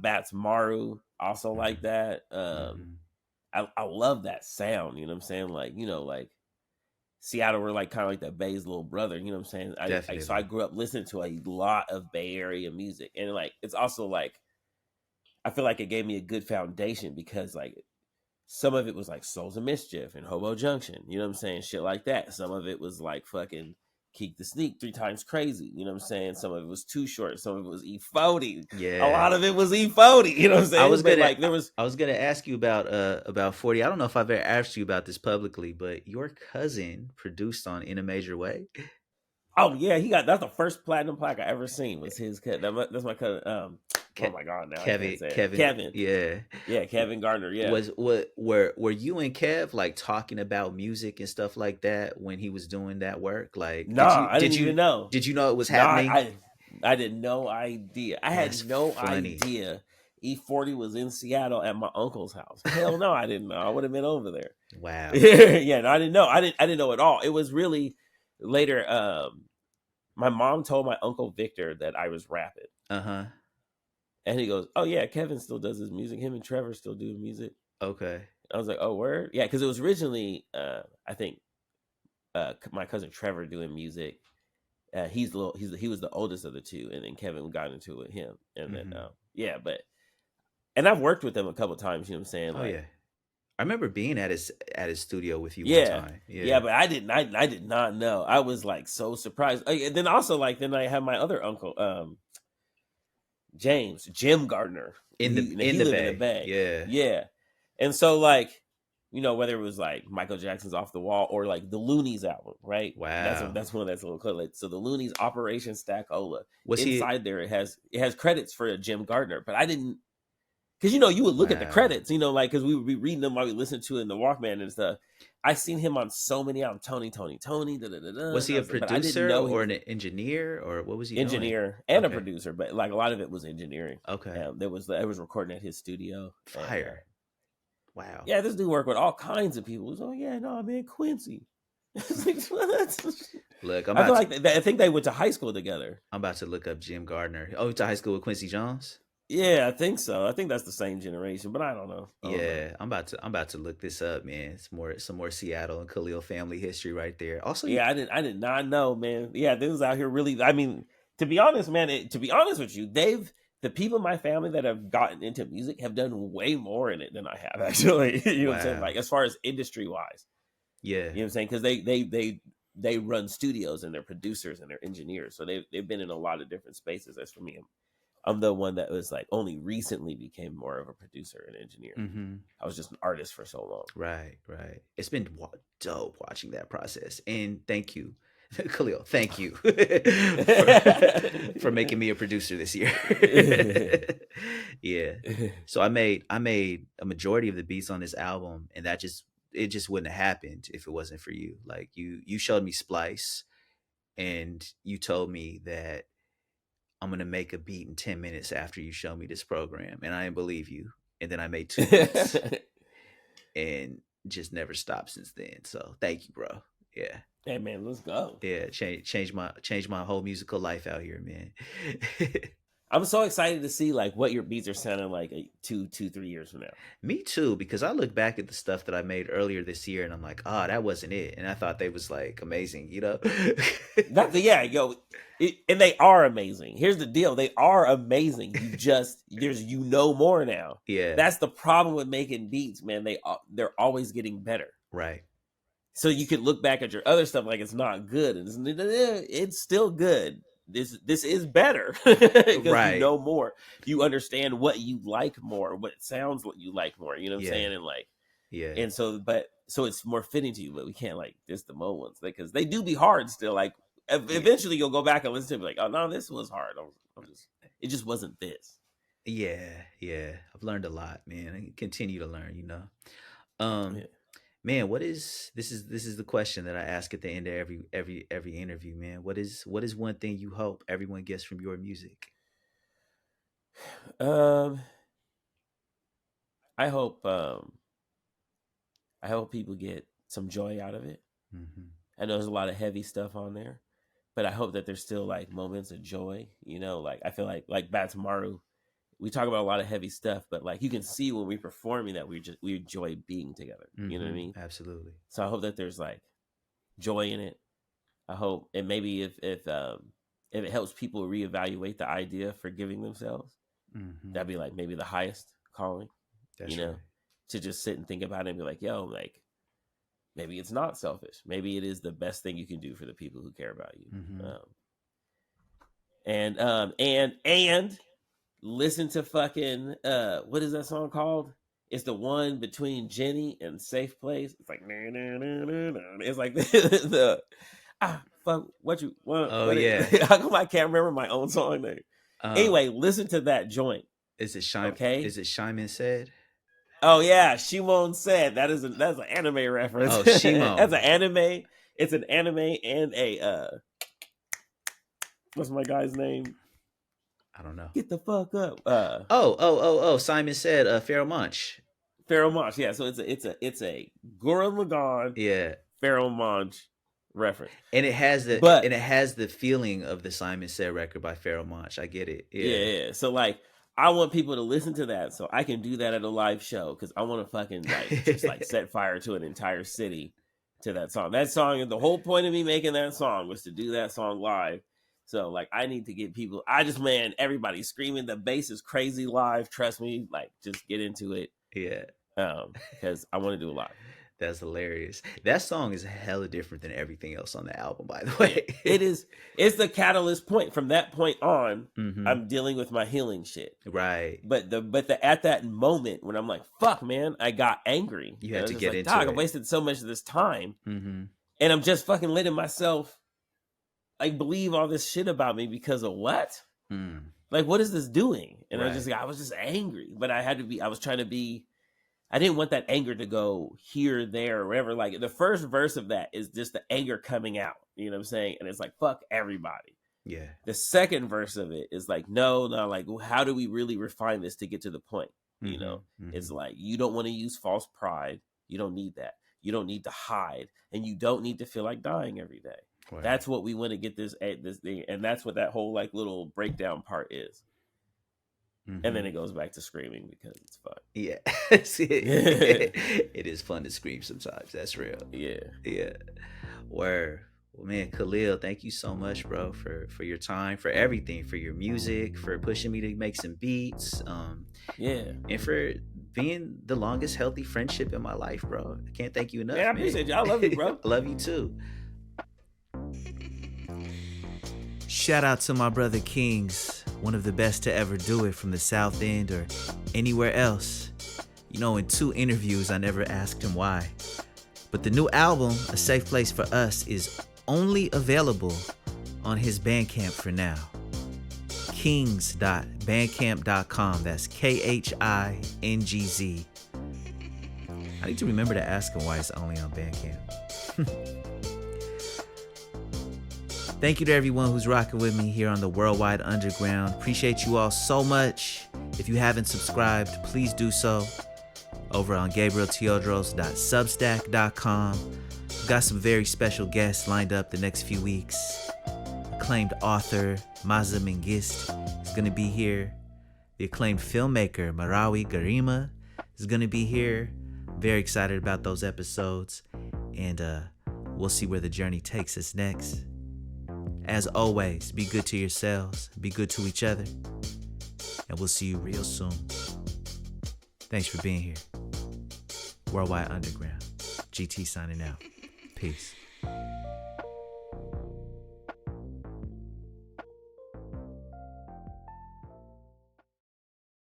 Bats Maru also like that. I love that sound. You know what I'm saying? Like, you know, like Seattle were like kind of like that Bay's little brother. You know what I'm saying? So I grew up listening to a lot of Bay Area music, and like it's also like I feel like it gave me a good foundation because like some of it was like Souls of Mischief and Hobo Junction. You know what I'm saying? Shit like that. Some of it was like fucking Keek the Sneak, 3 Times Crazy. You know what I'm saying? Some of it was Too Short. Some of it was E40. Yeah. A lot of it was E40. You know what I'm saying? I was gonna ask you about 40. I don't know if I've ever asked you about this publicly, but your cousin produced on In a Major Way. Oh yeah, that's the first platinum plaque I ever seen was his cut. That's my cousin. Oh my god, now Kevin. Yeah, Kevin Gardner. Yeah, were you and Kev like talking about music and stuff like that when he was doing that work? Like, I didn't even know. Did you know it was happening? I had no idea. I had no idea E40 was in Seattle at my uncle's house. Hell no, I didn't know. I would have been over there. Wow. Yeah, no, I didn't know. I didn't know at all. It was really later. My mom told my uncle Victor that I was rapping. And he goes, "Oh yeah, Kevin still does his music. Him and Trevor still do music." Okay. I was like, "Oh word, yeah," because it was originally, I think, my cousin Trevor doing music. He was the oldest of the 2, and then Kevin got into it with him, and then and I've worked with him a couple times. You know what I'm saying? Like, yeah. I remember being at his studio with you one time. Yeah, but I did not know. I was like so surprised. And then also like then I have my other uncle, Jim Gardner in the Bay. Yeah. And so like, you know, whether it was like Michael Jackson's Off the Wall or like the Loonies album, right? Wow. That's one that's a little cool. So the Loonies Operation Stackola. Inside there it has credits for Jim Gardner, but I didn't, because, you know, you would look at the credits, you know, like, because we would be reading them while we listened to it in the Walkman and stuff. I seen him on so many albums. Tony. Was he a producer or an engineer, or what was he? Engineer and a producer, but like a lot of it was engineering. Okay. There was recording at his studio. Fire. Wow. Yeah, this dude worked with all kinds of people. Oh yeah, no man, Quincy. Look, I think they went to high school together. I'm about to look up Jim Gardner. Oh, to high school with Quincy Jones. Yeah, I think so. I think that's the same generation, but I don't know. I'm about to look this up, man. It's some more Seattle and Khalil family history right there. Also, yeah, I did not know, man. Yeah, they was out here really. I mean, to be honest, man. To be honest with you, the people in my family that have gotten into music have done way more in it than I have, actually. You know what I'm saying? Like as far as industry wise. Yeah, you know what I'm saying? Because they run studios and they're producers and they're engineers, so they've been in a lot of different spaces. As for me, I'm the one that was like only recently became more of a producer and engineer. I was just an artist for so long. Right. It's been dope watching that process. And thank you, Khalil. Thank you for making me a producer this year. Yeah. So I made a majority of the beats on this album, and it just wouldn't have happened if it wasn't for you. Like you showed me Splice, and you told me that I'm going to make a beat in 10 minutes after you show me this program. And I didn't believe you. And then I made 2 beats and just never stopped since then. So thank you, bro. Yeah. Hey man, let's go. Yeah. Change my whole musical life out here, man. I'm so excited to see like what your beats are sounding like 2-3 years from now. Me too, because I look back at the stuff that I made earlier this year and I'm like, that wasn't it. And I thought they was like amazing, you know? And they are amazing. Here's the deal. They are amazing. You know more now. Yeah. That's the problem with making beats, man. They're always getting better. Right. So you can look back at your other stuff like it's not good. And it's still good. this is better because Right. you know more, you understand what you like more, what sounds what you like more. You know what I'm saying? And like, yeah, and so it's more fitting to you, but we can't like diss the Mo ones because they do be hard still. Like eventually you'll go back and listen to it, like, oh no, this was hard. It just wasn't this. Yeah. I've learned a lot, man. I continue to learn, you know. Man, this is the question that I ask at the end of every interview, man. What is one thing you hope everyone gets from your music? I hope people get some joy out of it. Mm-hmm. I know there's a lot of heavy stuff on there, but I hope that there's still like moments of joy. You know, like I feel like Bad Tomorrow, we talk about a lot of heavy stuff, but like you can see when we're performing that we enjoy being together. Mm-hmm. You know what I mean? Absolutely. So I hope that there's like joy in it. I hope, and maybe if it helps people reevaluate the idea of forgiving themselves, mm-hmm. that'd be like maybe the highest calling. That's right. To just sit and think about it and be like, yo, like maybe it's not selfish. Maybe it is the best thing you can do for the people who care about you. Mm-hmm. And listen to fucking what is that song called? It's the one between Jenny and Safe Place. It's like it's like the fuck what you want. Oh yeah. How come I can't remember my own song name? Anyway, listen to that joint. Is it Shime? Okay. Is it Shimon Said? Oh yeah, Shimon Said. That's an anime reference. Oh, Shimon. That's an anime. It's an anime and a what's my guy's name? I don't know. Get the fuck up. Simon Said, Pharaoh Monch. Pharaoh Monch, yeah. So it's a Gurren Lagann, Pharaoh Monch reference, and it has the feeling of the Simon Said record by Pharaoh Monch. I get it. Yeah. So like, I want people to listen to that so I can do that at a live show because I want to fucking like just like set fire to an entire city to that song. That song, the whole point of me making that song was to do that song live. So like, I need to get people. Everybody screaming. The bass is crazy live. Trust me. Like, just get into it. Yeah. Because I want to do a lot. That's hilarious. That song is hella different than everything else on the album, by the way. It is. It's the catalyst point. From that point on, mm-hmm. I'm dealing with my healing shit. Right. But at that moment when I'm like, fuck, man, I got angry. You had to get into it. I wasted so much of this time. Mm-hmm. And I'm just fucking letting myself like believe all this shit about me because of what? Mm. Like, what is this doing? And right. I was just angry, but I didn't want that anger to go here, there, or wherever. Like, the first verse of that is just the anger coming out. You know what I'm saying? And it's like, fuck everybody. Yeah. The second verse of it is like, no, like, how do we really refine this to get to the point? Mm-hmm. You know, mm-hmm. It's like, you don't want to use false pride. You don't need that. You don't need to hide. And you don't need to feel like dying every day. Right. That's what we want to get this thing. And that's what that whole like little breakdown part is. Mm-hmm. And then it goes back to screaming because it's fun. Yeah. It is fun to scream sometimes. That's real. Yeah. Word. Well, man, Khalil, thank you so much, bro, for your time, for everything, for your music, for pushing me to make some beats. And for being the longest healthy friendship in my life, bro. I can't thank you enough. Yeah, I appreciate you. I love you, bro. I love you too. Shout out to my brother Khingz, one of the best to ever do it from the Southend or anywhere else. You know, in 2 interviews, I never asked him why. But the new album, A Safe Place for Us, is only available on his Bandcamp for now. Khingz.bandcamp.com. That's Khingz. I need to remember to ask him why it's only on Bandcamp. Thank you to everyone who's rocking with me here on the Worldwide Underground. Appreciate you all so much. If you haven't subscribed, please do so over on GabrielTeodros.substack.com. We've got some very special guests lined up the next few weeks. Acclaimed author Maza Mengist is going to be here. The acclaimed filmmaker Marawi Garima is going to be here. Very excited about those episodes. And we'll see where the journey takes us next. As always, be good to yourselves, be good to each other, and we'll see you real soon. Thanks for being here. Worldwide Underground. GT signing out. Peace.